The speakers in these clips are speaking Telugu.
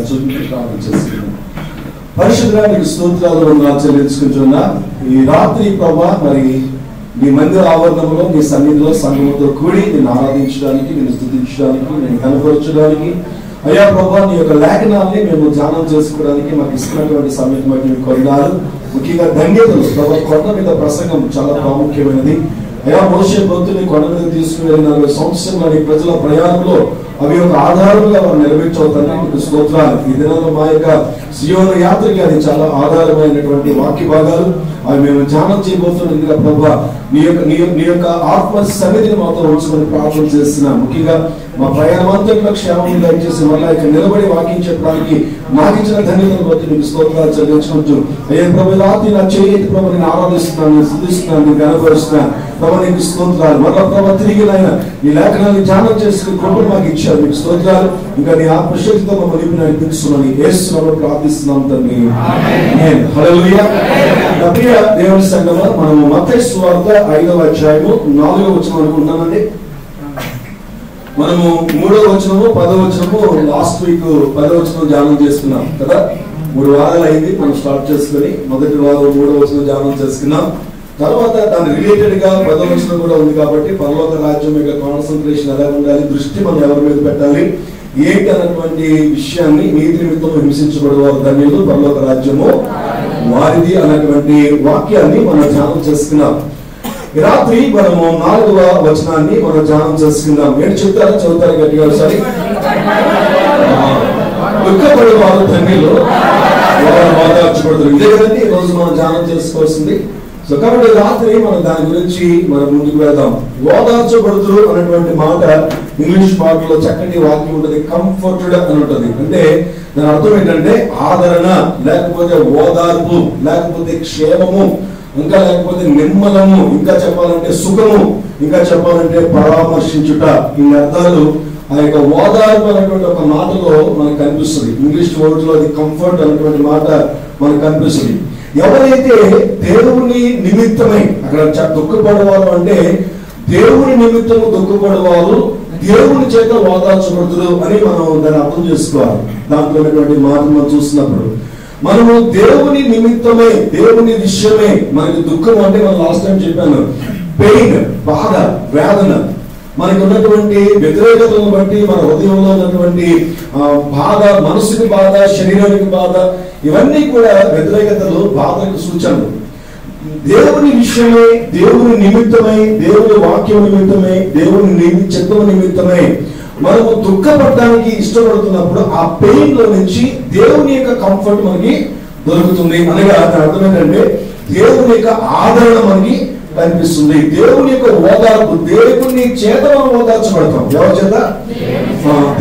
చూపించి ప్రార్థన చేస్తున్నాను. పరిశుద్ధుడా నీకు స్తోత్రాలు వందనాలు చెల్లించుకుంటున్నా. ఈ రాత్రి ప్రభా మరి నీ మందిర ఆవరణంలో నీ సన్నిధిలో సంఘముతో కూడి నేను ఆరాధించడానికి, నేను స్తుతించడానికి, నేను కనపరచడానికి అయ్యా ప్రభా నీ యొక్క లేఖనాన్ని మేము ధ్యానం చేసుకోవడానికి మాకు ఇస్తున్నటువంటి సమయం బట్టి మీకు కొందారు. ముఖ్యంగా ధన్యతలు ప్రభా కొండ మీద ప్రసంగం చాలా ప్రాముఖ్యమైనది. అయ్యా మోషే భక్తుని కొండ మీద తీసుకుని 40 సంవత్సరాల ప్రజల ప్రయాణంలో అవి ఒక ఆధారంగా వారు నెరవేర్చవుతారని మీకు స్తోత్రాలు. ఈ దినాల్లో మా యొక్క సియోను యాత్రకి అది చాలా ఆధారమైనటువంటి వాక్య భాగాలు అవి మేము ధ్యానం చేయబోతున్నట్టుగా ప్రభా నీ యొక్క ఆత్మ సన్నిధిని మాతో ఉంచుకొని ప్రార్థన చేస్తున్నాం. ముఖ్యంగా మా ప్రయాణం అంతట్లో క్షేమం దయచేసి మళ్ళీ ఇక్కడ నిలబడి వాక్యం చెప్పడానికి నాకు ఇచ్చిన ధన్యతను బట్టి మీకు స్తోత్రాలు చెల్లించుకుంటూ అయ్యే ప్రభు రాత్రి నా చేతి ప్రభు నేను ఆరాధిస్తున్నాను, స్తుతిస్తున్నాను, నేను కనపరుస్తున్నాను ప్రభు నీకు స్తోత్రాలు. మరో ప్రభు తిరిగి ఆయన ఈ లేఖనాన్ని ధ్యానం చేసుకుని కృపను మాకు ఇచ్చారు, మీకు స్తోత్రాలు. ఇంకా నీ ఆత్మశక్తితో మమ్మల్ని నింపి నడిపిస్తున్నాను యేసునామములో ప్రార్థిస్తున్నాం తండ్రి. ఆమేన్. హల్లెలూయా. ప్రియ దేవుని సంఘంలో మనము మత్తయి సువార్త 5వ అధ్యాయము 4వ వచనం అనుకుంటున్నామండి. మనము 3వ వచనము 10వ వచనము లాస్ట్ వీక్ 10వ వచనం ధ్యానం చేసుకున్నాం కదా. 3 వారాలు అయింది మనం స్టార్ట్ చేసుకుని. మొదటి వారం 3వ వచనం ధ్యానం చేసుకున్నాం. తర్వాత దాని రిలేటెడ్ గా 10వ వచనం కూడా ఉంది కాబట్టి పరలోక రాజ్యం యొక్క కాన్సన్ట్రేషన్ ఎలా ఉండాలి, దృష్టి మనం ఎవరి మీద పెట్టాలి ఏంటి అన్నటువంటి విషయాన్ని నీతి నిమిత్తం హింసించబడేవారు ధన్యులు పరలోక రాజ్యము వారిది అన్నటువంటి వాక్యాన్ని మనం ధ్యానం చేసుకున్నాం. రాత్రి మనము 4వ వచనాన్ని మనం ధ్యానం చేసుకుందాం. ఏంటి చెప్తారా, చదువుతారు గట్టిగా ఒకసారి. దుఃఖపడేవారు ధన్యులు వారు ఓదార్చబడతారు. ఇదే కదండి ఈ రోజు మనం ధ్యానం చేసుకోవాల్సింది. సో కాబట్టి రాత్రి మనం దాని గురించి మనం ముందుకు వెళ్దాం. ఓదార్చబడుతురు అన్నటువంటి మాట ఇంగ్లీష్ పాటలో చక్కటి వాక్యం ఉంటుంది, కంఫర్టెడ్ అని ఉంటుంది. అంటే దాని అర్థం ఏంటంటే ఆదరణ, లేకపోతే ఓదార్పు, లేకపోతే క్షేమము, ఇంకా లేకపోతే నిమ్మలము, ఇంకా చెప్పాలంటే సుఖము, ఇంకా చెప్పాలంటే పరామర్శించుట. ఈ అర్థాలు ఆ యొక్క ఓదార్పు అనేటువంటి ఒక మాటలో మనకు కనిపిస్తుంది. ఇంగ్లీష్ వర్డ్ లో అది కంఫర్ట్ అనేటువంటి మాట మనకు కనిపిస్తుంది. ఎవరైతే దేవుని నిమిత్తమై అక్కడ దుఃఖపడేవారు అంటే దేవుని నిమిత్తము దుఃఖపడేవారు దేవుని చేత ఓదార్చబడుతురు అని మనం దాన్ని అర్థం చేసుకోవాలి. దాంట్లో ఉన్నటువంటి మాట మనం చూసినప్పుడు మనము దేవుని నిమిత్తమై, దేవుని విషయమై మనకి దుఃఖం అంటే మనం లాస్ట్ టైం చెప్పాను, పెయిన్, బాధ, వేదన, మనకి ఉన్నటువంటి వ్యతిరేకతలను బట్టి మన హృదయంలో ఉన్నటువంటి బాధ, మనసుకి బాధ, శరీరానికి బాధ, ఇవన్నీ కూడా వ్యతిరేకతలు, బాధలకు సూచనలు. దేవుని విషయమై, దేవుని నిమిత్తమై, దేవుని వాక్యం నిమిత్తమై, దేవుని చిత్తము నిమిత్తమై మనము దుఃఖపడడానికి ఇష్టపడుతున్నప్పుడు ఆ పెయిన్ లో నుంచి దేవుని యొక్క కంఫర్ట్ మనకి దొరుకుతుంది. అనగా దాని అర్థం ఏంటంటే దేవుని యొక్క ఆదరణ మనకి కనిపిస్తుంది. దేవుని యొక్క ఓదార్పు, దేవుని చేత మనం ఓదార్చబడతాం. ఎవరి చేత?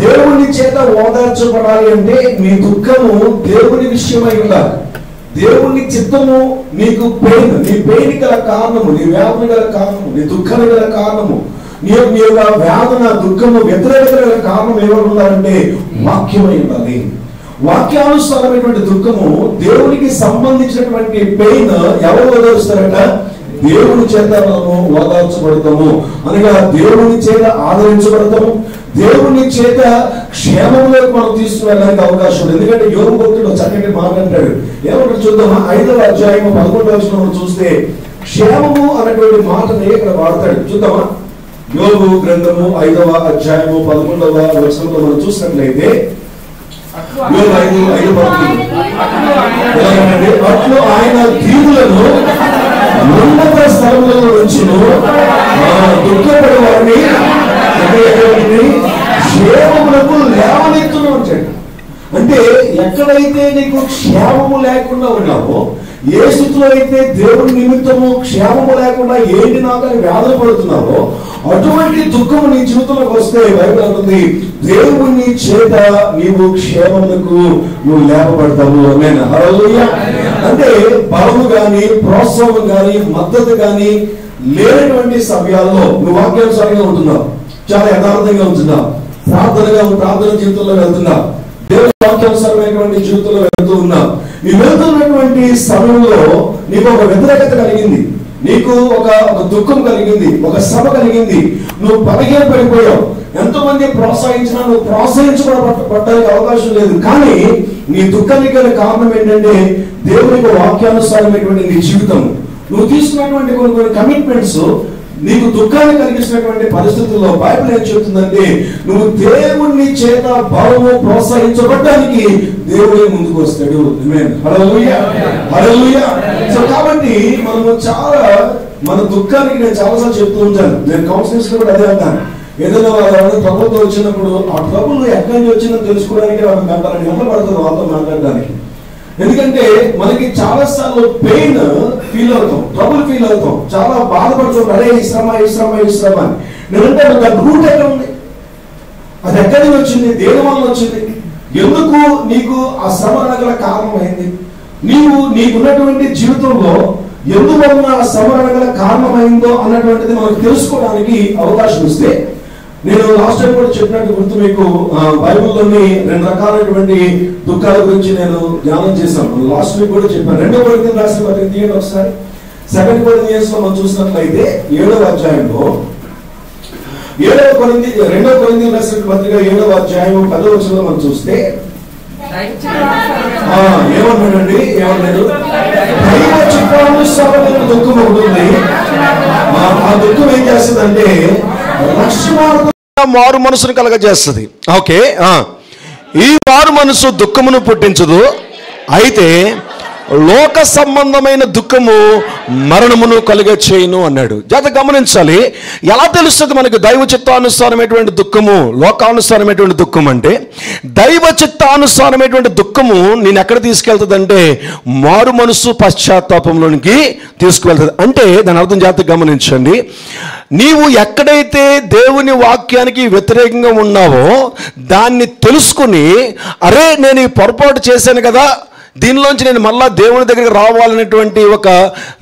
దేవుని చేత ఓదార్చబడాలి అంటే నీ దుఃఖము దేవుని విషయమై ఉండాలి. దేవుని చిత్తము నీకు పెయిన్, నీ పెయిన్ గల కారణము, నీ వేదన గల కారణము, నీ దుఃఖం గల కారణము, నీ యొక్క వేదన, దుఃఖము, వ్యతిరేకత గల కారణం ఎవరు ఉండాలంటే వాక్యమై ఉండాలి. వాక్యానుసారమైనటువంటి దుఃఖము, దేవునికి సంబంధించినటువంటి పెయిన్ ఎవరు ఓదారుస్తారట? దేవుని చేత మనము ఓదార్చబడతాము. అనగా దేవుని చేత ఆదరించబడతాము, దేవుని చేత క్షేమంలోకి మనం తీసుకువెళ్ళడానికి అవకాశం ఉంది. ఎందుకంటే యోబు భక్తుడు చక్కటి మాట అంటాడు. ఏమంటాడు చూద్దామా? 5వ అధ్యాయము 11వ వచనం చూస్తే క్షేమము అనేటువంటి మాటని ఇక్కడ వాడతాడు. చూద్దామా? యోబు గ్రంథము 5వ అధ్యాయము 11వ వచనంలో మనం చూసినట్లయితే అట్లు ఆయన దీవులను ఉన్నత స్థలములలో ఉంచును, దుఃఖపడే వారిని క్షేమములకు లేవనెత్తును అంటాడు. అంటే ఎక్కడైతే నీకు క్షేమము లేకుండా ఉన్నావో, ఏ స్థితిలో అయితే దేవుని నిమిత్తము క్షేమము లేకుండా ఏంటి నాకని వేదన పడుతున్నావో, అటువంటి దుఃఖము నీ జీవితంలోకి వస్తే బైబిల్ అంటుంది దేవుని చేత నీవు క్షేమములకు నువ్వు లేపబడతావు. ఆమేన్. హల్లెలూయా. అంటే బలము గాని, ప్రోత్సాహం గాని, మద్దతు గాని లేనటువంటి సమయాల్లో నువ్వు వాక్యానుసారంగా ఉంటున్నావు, చాలా యథార్థంగా ఉంటున్నావు, ప్రార్థన జీవితంలో వెళ్తున్నావు, దేవుని వాక్యానుసారమైనటువంటి జీవితంలో వెళ్తూ ఉన్నావు. నీ వెళ్తున్నటువంటి సమయంలో నీకు ఒక వ్యతిరేకత కలిగింది, నీకు ఒక దుఃఖం కలిగింది, ఒక శ్రమ కలిగింది, నువ్వు బలహీన పడిపోయావు. ఎంతోమంది ప్రోత్సహించినా నువ్వు ప్రోత్సహించబడటానికి అవకాశం లేదు. కానీ నీ దుఃఖానికి గల కారణం ఏంటంటే దేవునికి వాక్యానుసారమైనటువంటి నీ జీవితం, నువ్వు తీసుకున్నటువంటి కొన్ని కమిట్మెంట్స్ నీకు దుఃఖాన్ని కలిగిస్తున్నటువంటి పరిస్థితుల్లో బైబిల్ ఏం చెప్తుందంటే నువ్వు దేవుని చేత బలము ప్రోత్సహించబడడానికి దేవుడే ముందుకు వస్తాడు. హల్లెలూయా, హల్లెలూయా. సో కాబట్టి మనము చాలా మన దుఃఖానికి నేను చాలాసార్లు చెప్తూ ఉంటాను, నేను కౌన్సిలింగ్స్ లో కూడా అదే అంటాను. ఏదైనా వాళ్ళు ట్రబుల్తో వచ్చినప్పుడు ఆ ట్రబుల్ ఎక్కడి నుంచి వచ్చిందో తెలుసుకోవడానికి వాళ్ళకి గంటలు పడుతుంది వాళ్ళతో మాట్లాడడానికి. ఎందుకంటే మనకి చాలా సార్లు పెయిన్ ఫీల్ అవుతాం, ట్రబుల్ ఫీల్ అవుతాం, చాలా బాధపడుతాం. అరే ఈ శ్రమ అని నేనంటే దాని రూట్ ఎక్కడ ఉంది, అది ఎక్కడి నుంచి వచ్చింది, దేని వల్ల వచ్చింది, ఎందుకు నీకు ఆ శ్రమ గల కారణమైంది, నీకున్నటువంటి జీవితంలో ఎందువలన ఆ శ్రమ గల కారణమైందో అన్నటువంటిది మనకు తెలుసుకోవడానికి అవకాశం ఇస్తే, నేను లాస్ట్ టైం కూడా చెప్పినట్టు గుర్తు మీకు, బైబిల్లోని 2 రకాలైనటువంటి దుఃఖాల గురించి నేను ధ్యానం చేశాను. లాస్ట్ వీక్ కూడా చెప్పాను. 2వ కొరింథీయులకు రాసిన పత్రిక తీయండి ఒకసారి. 2 కొరింథీయులకు మనం చూసినట్లయితే 7వ అధ్యాయంలో 2వ కొరింథీయులకు రాసిన పత్రిక 7వ అధ్యాయం 10వ వచనంలో మనం చూస్తే ఏమన్నాడండి, ఏమన్నాడు? దైవ చిత్తానుసారమైన దుఃఖం ఉంటుంది. ఆ దుఃఖం ఏం చేస్తుందంటే మారు మనసును కలగజేస్తుంది. ఓకే, ఈ మారు మనసు దుఃఖమును పుట్టించదు, అయితే లోక సంబంధమైన దుఃఖము మరణమును కలుగచేయును అన్నాడు. జాగ్రత్త గమనించాలి. ఎలా తెలుస్తుంది మనకు దైవ చిత్తానుసారమైనటువంటి దుఃఖము, లోకానుసారమైనటువంటి దుఃఖం అంటే? దైవ చిత్తానుసారమైనటువంటి దుఃఖము నేను ఎక్కడ తీసుకెళ్తుందంటే మారు మనసు పశ్చాత్తాపంలోనికి తీసుకువెళ్తుంది. అంటే దాని అర్థం జాగ్రత్త గమనించండి. నీవు ఎక్కడైతే దేవుని వాక్యానికి వ్యతిరేకంగా ఉన్నావో దాన్ని తెలుసుకుని, అరే నేను ఈ పొరపాటు చేశాను కదా, దీనిలోంచి నేను మళ్ళా దేవుని దగ్గరికి రావాలనేటువంటి ఒక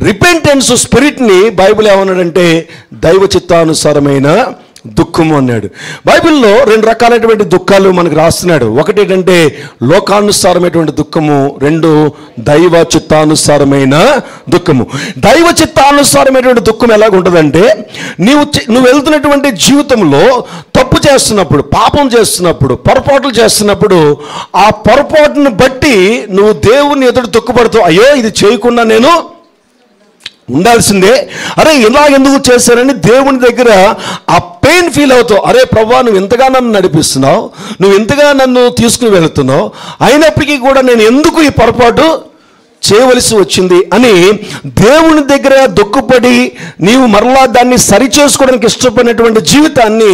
రిపెంటెన్స్ స్పిరిట్ని బైబిల్ ఏమన్నాడంటే దైవ చిత్తానుసారమైన దుఃఖము అన్నాడు. బైబిల్లో 2 రకాలైనటువంటి దుఃఖాలు మనకు రాస్తున్నాడు. ఒకటి ఏంటంటే లోకానుసారమైనటువంటి దుఃఖము, 2 దైవ చిత్తానుసారమైన దుఃఖము. దైవ చిత్తానుసారమైనటువంటి దుఃఖం ఎలాగుంటుందంటే నువ్వు వెళ్తున్నటువంటి జీవితంలో తప్పు చేస్తున్నప్పుడు, పాపం చేస్తున్నప్పుడు, పొరపాట్లు చేస్తున్నప్పుడు ఆ పొరపాటును బట్టి నువ్వు దేవుని ఎదుట దుఃఖపడుతావు. అయ్యో ఇది చేయకుండా నేను ఉండాల్సిందే, అరే ఇలా ఎందుకు చేశారని దేవుని దగ్గర ఆ పెయిన్ ఫీల్ అవుతావు. అరే ప్రభువా, నువ్వు ఇంతగా నన్ను నడిపిస్తున్నావు, నువ్వు ఇంతగా నన్ను తీసుకుని వెళుతున్నావు, అయినప్పటికీ కూడా నేను ఎందుకు ఈ పొరపాటు చేయవలసి వచ్చింది అని దేవుని దగ్గర దుఃఖపడి నీవు మరలా దాన్ని సరిచేసుకోవడానికి ఇష్టపడినటువంటి జీవితాన్ని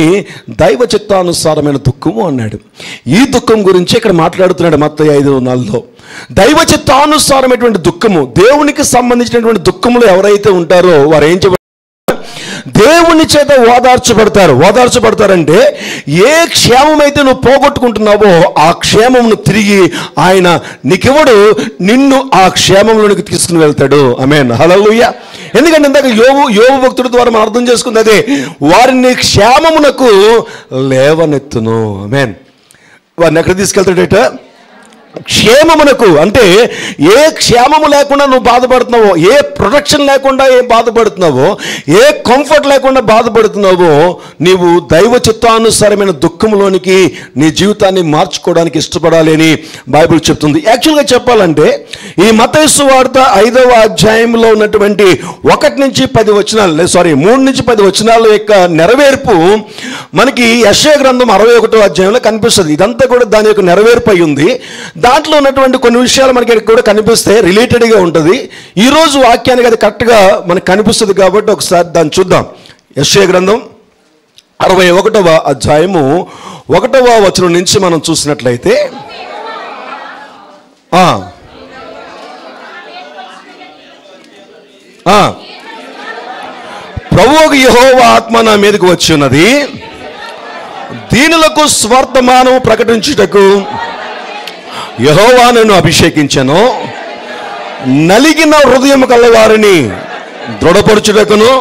దైవ చిత్తానుసారమైన దుఃఖము అన్నాడు. ఈ దుఃఖం గురించి ఇక్కడ మాట్లాడుతున్నాడు మత్తయి 5:4లో. దైవ చిత్తానుసారమైనటువంటి దుఃఖము, దేవునికి సంబంధించినటువంటి దుఃఖములు ఎవరైతే ఉంటారో వారు ఏం చెప్పారు? దేవుని చేత ఓదార్చబడతారంటే ఏ క్షేమమైతే నువ్వు పోగొట్టుకుంటున్నావో ఆ క్షేమమును తిరిగి ఆయన నీకెవడు నిన్ను ఆ క్షేమంలోనికి తీసుకుని వెళ్తాడు. ఆమేన్, హల్లెలూయా. ఎందుకంటే ఇందాక యోబు భక్తుడి ద్వారా మనం అర్థం చేసుకుంది అదే, వారిని క్షేమమునకు లేవనెత్తును. ఆమేన్. వారిని ఎక్కడ తీసుకెళ్తాడట? క్షేమమునకు. అంటే ఏ క్షేమము లేకుండా నువ్వు బాధపడుతున్నావో, ఏ ప్రొటెక్షన్ లేకుండా ఏం బాధపడుతున్నావో, ఏ కంఫర్ట్ లేకుండా బాధపడుతున్నావో, నీవు దైవ చిత్తానుసారమైన దుఃఖంలోనికి నీ జీవితాన్ని మార్చుకోవడానికి ఇష్టపడాలి అని బైబిల్ చెప్తుంది. యాక్చువల్గా చెప్పాలంటే ఈ మత్తయి సువార్త 5వ అధ్యాయంలో ఉన్నటువంటి 1 నుంచి 10 వచనాలు, 3 నుంచి 10 వచనాల యొక్క నెరవేర్పు మనకి యెషయా గ్రంథం 61వ అధ్యాయంలో కనిపిస్తుంది. ఇదంతా కూడా దాని యొక్క నెరవేర్పు అయి ఉంది. దాంట్లో ఉన్నటువంటి కొన్ని విషయాలు మనకి కూడా కనిపిస్తే రిలేటెడ్గా ఉంటుంది. ఈరోజు వాక్యానికి అది కరెక్ట్గా మనకు కనిపిస్తుంది కాబట్టి ఒకసారి దాన్ని చూద్దాం. యెషయా గ్రంథం 61వ అధ్యాయము 1వ వచనం నుంచి మనం చూసినట్లయితే, ప్రభువు యెహోవా ఆత్మ నా మీదకు వచ్చి ఉన్నది, దీనులకు స్వర్తమానము ప్రకటించుటకు యెహోవా నన్ను అభిషేకించెను, నలిగిన హృదయం కల వారిని దృఢపరచుటకును,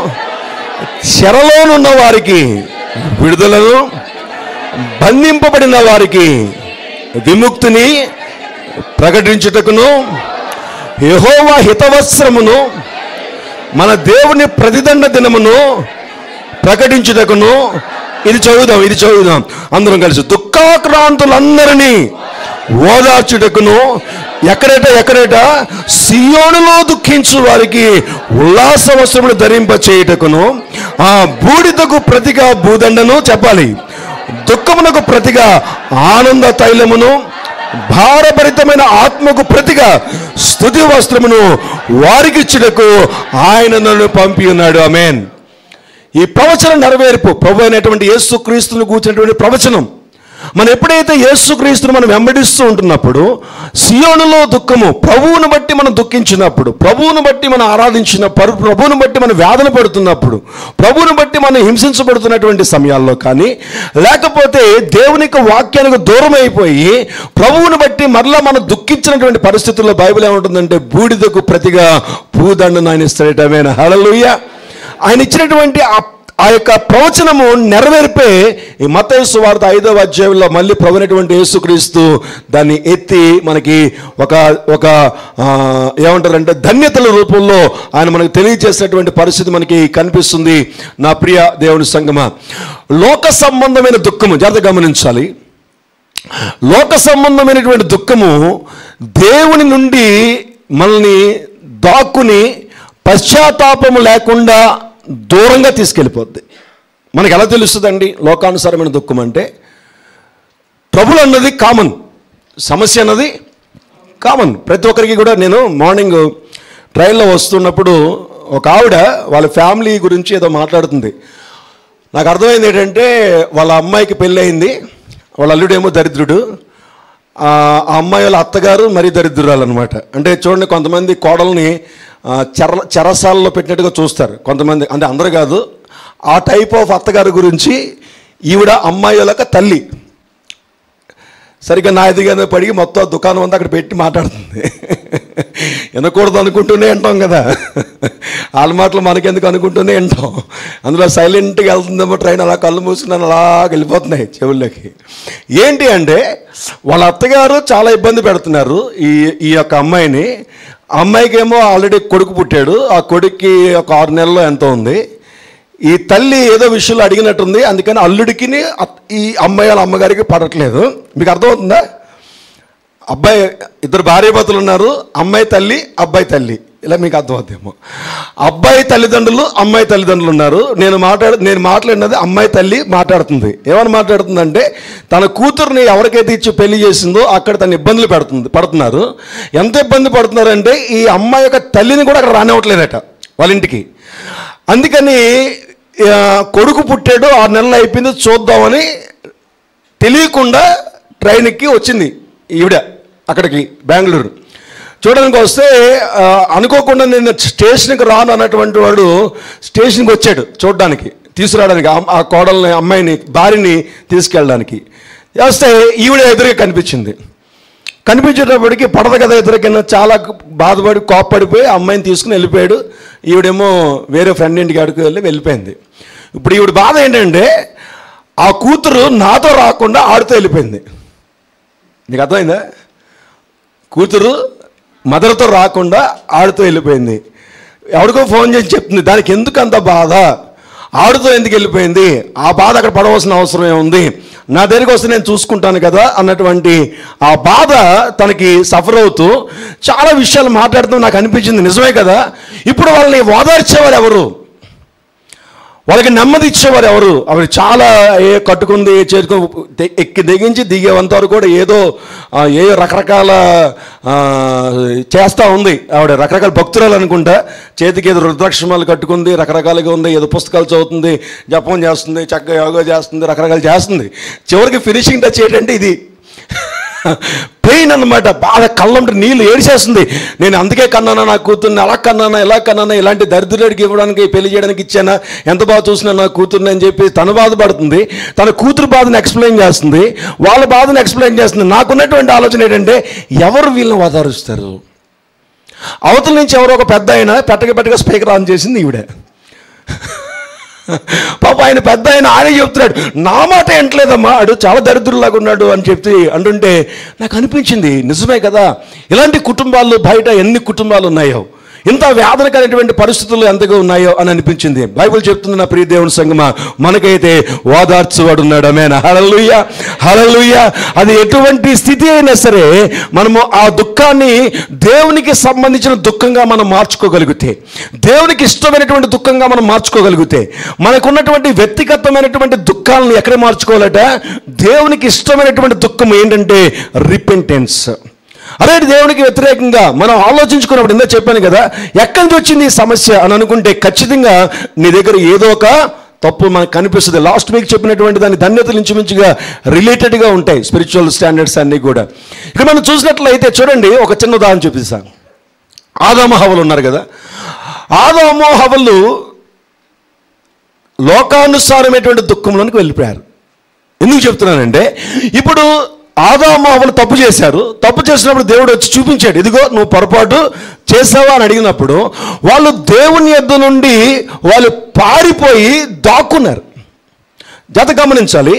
చెరలోనున్న వారికి విడుదలను, బంధింపబడిన వారికి విముక్తిని ప్రకటించుటకును, యెహోవా హితవస్త్రమును మన దేవుని ప్రతిదండ దినమును ప్రకటించుటకును ఇది చదువుదాం అందరం కలిసి. దుఃఖాక్రాంతులందరినీ ఓదార్చుటకును ఎక్కడేట సియోనులో దుఃఖించు వారికి ఉల్లాస వస్త్రములు ధరింప చేయుటకును, ఆ బూడిదకు ప్రతిగా భూదండను, చెప్పాలి, దుఃఖమునకు ప్రతిగా ఆనంద తైలమును, భారభరితమైన ఆత్మకు ప్రతిగా స్తుతి వస్త్రమును వారికి ఇచ్చుటకు ఆయన నన్ను పంపి ఉన్నాడు. ఆమేన్. ఈ ప్రవచనం నెరవేర్పు ప్రభు అయినటువంటి యేసుక్రీస్తును కూర్చున్నటువంటి ప్రవచనం. మనం ఎప్పుడైతే యేసుక్రీస్తును మనం వెంబడిస్తూ ఉంటున్నప్పుడు, సియోనులో దుఃఖము, ప్రభువును బట్టి మనం దుఃఖించినప్పుడు, ప్రభువును బట్టి మనం ఆరాధించినప్పుడు, ప్రభువును బట్టి మనం వేదన పడుతున్నప్పుడు, ప్రభువును బట్టి మనం హింసించబడుతున్నటువంటి సమయాల్లో కానీ, లేకపోతే దేవునికి వాక్యానికి దూరం అయిపోయి ప్రభువును బట్టి మరలా మనం దుఃఖించినటువంటి పరిస్థితుల్లో బైబిల్ ఏముంటుందంటే, బూడిదకు ప్రతిగా భూదండను ఆయన ఇస్తాడట. ఆమేన్. హల్లెలూయా. ఆయన ఇచ్చినటువంటి ఆ యొక్క ప్రవచనము నెరవేర్పే ఈ మత్తయి సువార్త 5వ అధ్యాయంలో మళ్ళీ ప్రభువైనటువంటి యేసుక్రీస్తు దాన్ని ఎత్తి మనకి ఒక ఏమంటారంటే ధన్యతల రూపంలో ఆయన మనకు తెలియజేసినటువంటి పరిస్థితి మనకి కనిపిస్తుంది. నా ప్రియ దేవుని సంగమా, లోక సంబంధమైన దుఃఖము జాగ్రత్తగా గమనించాలి. లోక సంబంధమైనటువంటి దుఃఖము దేవుని నుండి మనల్ని దాక్కుని పశ్చాత్తాపము లేకుండా దూరంగా తీసుకెళ్ళిపోద్ది. మనకు ఎలా తెలుస్తుందండి లోకానుసారమైన దుఃఖం అంటే? ట్రబుల్ అన్నది కామన్, సమస్య అన్నది కామన్ ప్రతి ఒక్కరికి కూడా. నేను మార్నింగ్ ట్రైన్లో వస్తున్నప్పుడు ఒక ఆవిడ వాళ్ళ ఫ్యామిలీ గురించి ఏదో మాట్లాడుతుంది. నాకు అర్థమైంది ఏంటంటే, వాళ్ళ అమ్మాయికి పెళ్ళి అయింది, వాళ్ళ అల్లుడేమో దరిద్రుడు, ఆ అమ్మాయి వాళ్ళ అత్తగారు మరీ దరిద్రురాలు అనమాట. అంటే చూడండి, కొంతమంది కోడల్ని చెరసాలలో పెట్టినట్టుగా చూస్తారు కొంతమంది, అంటే అందరూ కాదు. ఆ టైప్ ఆఫ్ అత్తగారి గురించి ఈవిడ అమ్మాయి వాళ్ళక తల్లి సరిగ్గా నా ఎదుగానే పడిగి మొత్తం దుకాణం అంతా అక్కడ పెట్టి మాట్లాడుతుంది. వినకూడదు అనుకుంటూనే వింటాం కదా, వాళ్ళ మాటలు మనకెందుకు అనుకుంటూనే వింటాం. అందులో సైలెంట్గా వెళ్తుందేమో ట్రైన్, అలా కళ్ళు మూసుకున్నాను అలా వెళ్ళిపోతున్నాయి చెవుల్లోకి. ఏంటి అంటే, వాళ్ళ అత్తగారు చాలా ఇబ్బంది పెడుతున్నారు ఈ యొక్క అమ్మాయిని. అమ్మాయికి ఏమో ఆల్రెడీ కొడుకు పుట్టాడు, ఆ కొడుక్కి ఒక 6 నెలల్లో ఎంతో ఉంది. ఈ తల్లి ఏదో విషయంలో అడిగినట్టుంది, అందుకని అల్లుడికి ఈ అమ్మాయి వాళ్ళ అమ్మగారికి పడట్లేదు. మీకు అర్థమవుతుందా? అబ్బాయి ఇద్దరు భార్యాభర్తలు ఉన్నారు, అమ్మాయి తల్లి అబ్బాయి తల్లి, ఇలా మీకు అర్థమవుతుందేమో. అబ్బాయి తల్లిదండ్రులు అమ్మాయి తల్లిదండ్రులు ఉన్నారు. నేను మాట్లాడినది అమ్మాయి తల్లి మాట్లాడుతుంది. ఏమని మాట్లాడుతుందంటే, తన కూతుర్ని ఎవరికైతే ఇచ్చి పెళ్లి చేసిందో అక్కడ తన ఇబ్బందులు పడుతున్నారు. ఎంత ఇబ్బంది పడుతున్నారంటే, ఈ అమ్మాయి యొక్క తల్లిని కూడా అక్కడ రానివ్వట్లేదట వాళ్ళ ఇంటికి. అందుకని కొడుకు పుట్టాడు, 6 నెలలు అయిపోయింది, చూద్దామని తెలియకుండా ట్రైన్కి వచ్చింది ఈవిడ అక్కడికి బెంగళూరు చూడడానికి. వస్తే అనుకోకుండా నేను స్టేషన్కి రాను అన్నటువంటి వాడు స్టేషన్కి వచ్చాడు చూడడానికి, తీసుకురావడానికి, ఆ కోడల్ని అమ్మాయిని భార్యని తీసుకెళ్ళడానికి. వస్తే ఈవిడ ఎదురుగా కనిపించేటప్పటికి పడదు కదా ఎదురుకన్నా, చాలా బాధపడి కోప్పడిపోయి అమ్మాయిని తీసుకుని వెళ్ళిపోయాడు. ఈవిడేమో వేరే ఫ్రెండ్ ఇంటికి అడుగు వెళ్ళిపోయింది. ఇప్పుడు ఈవిడ బాధ ఏంటంటే, ఆ కూతురు నాతో రాకుండా ఆడుతూ వెళ్ళిపోయింది. నీకు అర్థమైందా? కూతురు మదర్తో రాకుండా ఆడుతూ వెళ్ళిపోయింది. ఎవరికో ఫోన్ చేసి చెప్తుంది, దానికి ఎందుకు అంత బాధ, ఆడుతూ ఎందుకు వెళ్ళిపోయింది, ఆ బాధ అక్కడ పడవలసిన అవసరం ఏముంది, నా దగ్గరికి వస్తే నేను చూసుకుంటాను కదా అన్నటువంటి ఆ బాధ తనకి సఫర్ అవుతూ చాలా విషయాలు మాట్లాడుతూ నాకు అనిపించింది. నిజమే కదా, ఇప్పుడు వాళ్ళని ఓదార్చేవారు ఎవరు, వాళ్ళకి నెమ్మది ఇచ్చేవారు ఎవరు? ఆవిడ చాలా కట్టుకుంది, ఎక్కి దిగించి దిగేంత వరకు కూడా ఏదో రకరకాల చేస్తూ ఉంది ఆవిడ. రకరకాల భక్తురాలు అనుకుంటా, చేతికి ఏదో రుద్రాక్షమాలు కట్టుకుంది, రకరకాలుగా ఉంది, ఏదో పుస్తకాలు చదువుతుంది, జపం చేస్తుంది, చక్కగా యోగా చేస్తుంది, రకరకాలు చేస్తుంది. చివరికి ఫినిషింగ్ టచ్ ఏంటంటే ఇది పెయిన్ అన్నమాట. బాగా కళ్ళంటే నీళ్ళు ఏడిచేస్తుంది. నేను అందుకే కన్నానా నా కూతుర్ని, అలా కన్నానా ఇలా కన్నానా, ఇలాంటి దరిద్రుడికి ఇవ్వడానికి పెళ్లి చేయడానికి ఇచ్చానా, ఎంత బాగా చూసినా నా కూతుర్ని అని చెప్పి తను బాధపడుతుంది. తన కూతురు బాధను ఎక్స్ప్లెయిన్ చేస్తుంది, వాళ్ళ బాధను ఎక్స్ప్లెయిన్ చేస్తుంది. నాకున్నటువంటి ఆలోచన ఏంటంటే, ఎవరు వీళ్ళని ఓదారుస్తారు? అవతల నుంచి ఎవరో ఒక పెద్ద ఆయన పెట్టగా స్పీకర్ ఆన్ చేసింది ఈవిడ. పాప ఆయన పెద్ద ఆయనే చెప్తున్నాడు, నా మాట ఏంటలేదమ్మా, ఆడు చాలా దరిద్రులాగా ఉన్నాడు అని చెప్పి అంటుంటే నాకు అనిపించింది, నిజమే కదా, ఇలాంటి కుటుంబాలు బయట ఎన్ని కుటుంబాలు ఉన్నాయో, ఇంత వేదనకరమైనటువంటి పరిస్థితులు ఎంతగా ఉన్నాయో అని అనిపించింది. బైబిల్ చెప్తుంది, నా ప్రియ దేవుని సంగమా, మనకైతే ఓదార్చువాడు ఉన్నాడు. ఆమేన్, హల్లెలూయా, హల్లెలూయా. అది ఎటువంటి స్థితి అయినా సరే మనము ఆ దుఃఖాన్ని దేవునికి సంబంధించిన దుఃఖంగా మనం మార్చుకోగలిగితే, దేవునికి ఇష్టమైనటువంటి దుఃఖంగా మనం మార్చుకోగలిగితే, మనకున్నటువంటి వ్యక్తిగతమైనటువంటి దుఃఖాలను ఎక్కడ మార్చుకోవాలట? దేవునికి ఇష్టమైనటువంటి దుఃఖం ఏంటంటే రిపెంటెన్స్. అదే దేవునికి వ్యతిరేకంగా మనం ఆలోచించుకున్నప్పుడు, ఇందా చెప్పాను కదా, ఎక్కడి నుంచి వచ్చింది ఈ సమస్య అని అనుకుంటే ఖచ్చితంగా నీ దగ్గర ఏదో ఒక తప్పు మనకు కనిపిస్తుంది. లాస్ట్ వీక్ చెప్పినటువంటి దాని ధన్యతలు ఇంచుమించుగా రిలేటెడ్గా ఉంటాయి, స్పిరిచువల్ స్టాండర్డ్స్ అన్నీ కూడా. ఇక్కడ మనం చూసినట్లయితే చూడండి, ఒక చిన్న ఉదాహరణ చూపిస్తాను. ఆదాము హవ్వలు ఉన్నారు కదా, ఆదాము హవ్వలు లోకానుసారమైనటువంటి దుఃఖంలోనికి వెళ్ళిపోయారు. ఎందుకు చెప్తున్నానంటే, ఇప్పుడు ఆదాము హవ్వలు తప్పు చేశారు. తప్పు చేసినప్పుడు దేవుడు వచ్చి చూపించాడు, ఇదిగో నువ్వు పొరపాటు చేసావా అని అడిగినప్పుడు వాళ్ళు దేవుని యొద్ద నుండి వాళ్ళు పారిపోయి దాక్కున్నారు. జాగ్రత్తగా గమనించాలి,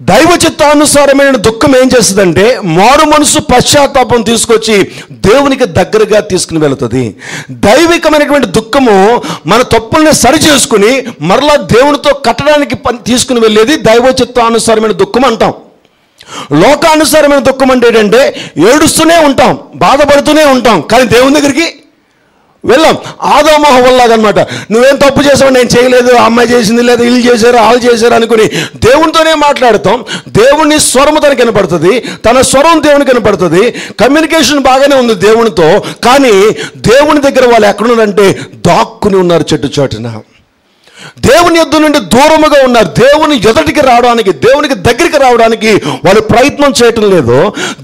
దైవ చిత్తానుసారమైన దుఃఖం ఏం చేస్తుందంటే మారు మనసు పశ్చాత్తాపం తీసుకొచ్చి దేవునికి దగ్గరగా తీసుకుని వెళుతుంది. దైవికమైనటువంటి దుఃఖము మన తప్పుల్ని సరి చేసుకుని మరలా దేవునితో కట్టడానికి తీసుకుని వెళ్ళేది దైవ చిత్తానుసారమైన దుఃఖం అంటాం. లోకానుసారమైన దుఃఖం అంటే ఏంటంటే ఏడుస్తూనే ఉంటాం, బాధపడుతూనే ఉంటాం, కానీ దేవుని దగ్గరికి వెళ్ళాం. ఆదాము హవ్వలాగా అనమాట. నువ్వేం తప్పు చేసావు, నేను చేయలేదు, అమ్మాయి చేసింది, లేదా వీళ్ళు చేశారు, వాళ్ళు చేశారు అనుకుని దేవునితోనే మాట్లాడతాం. దేవుని స్వరము తనకి వినపడుతుంది, తన స్వరం దేవునికి వినపడుతుంది, కమ్యూనికేషన్ బాగానే ఉంది దేవునితో. కానీ దేవుని దగ్గర వాళ్ళు ఎక్కడున్నారంటే దాక్కుని ఉన్నారు చెట్టు చాటున. దేవుని యొద్ద నుండి దూరముగా ఉన్నారు. దేవుని ఎదుటికి రావడానికి, దేవునికి దగ్గరికి రావడానికి వాళ్ళు ప్రయత్నం చేయటం లేదు.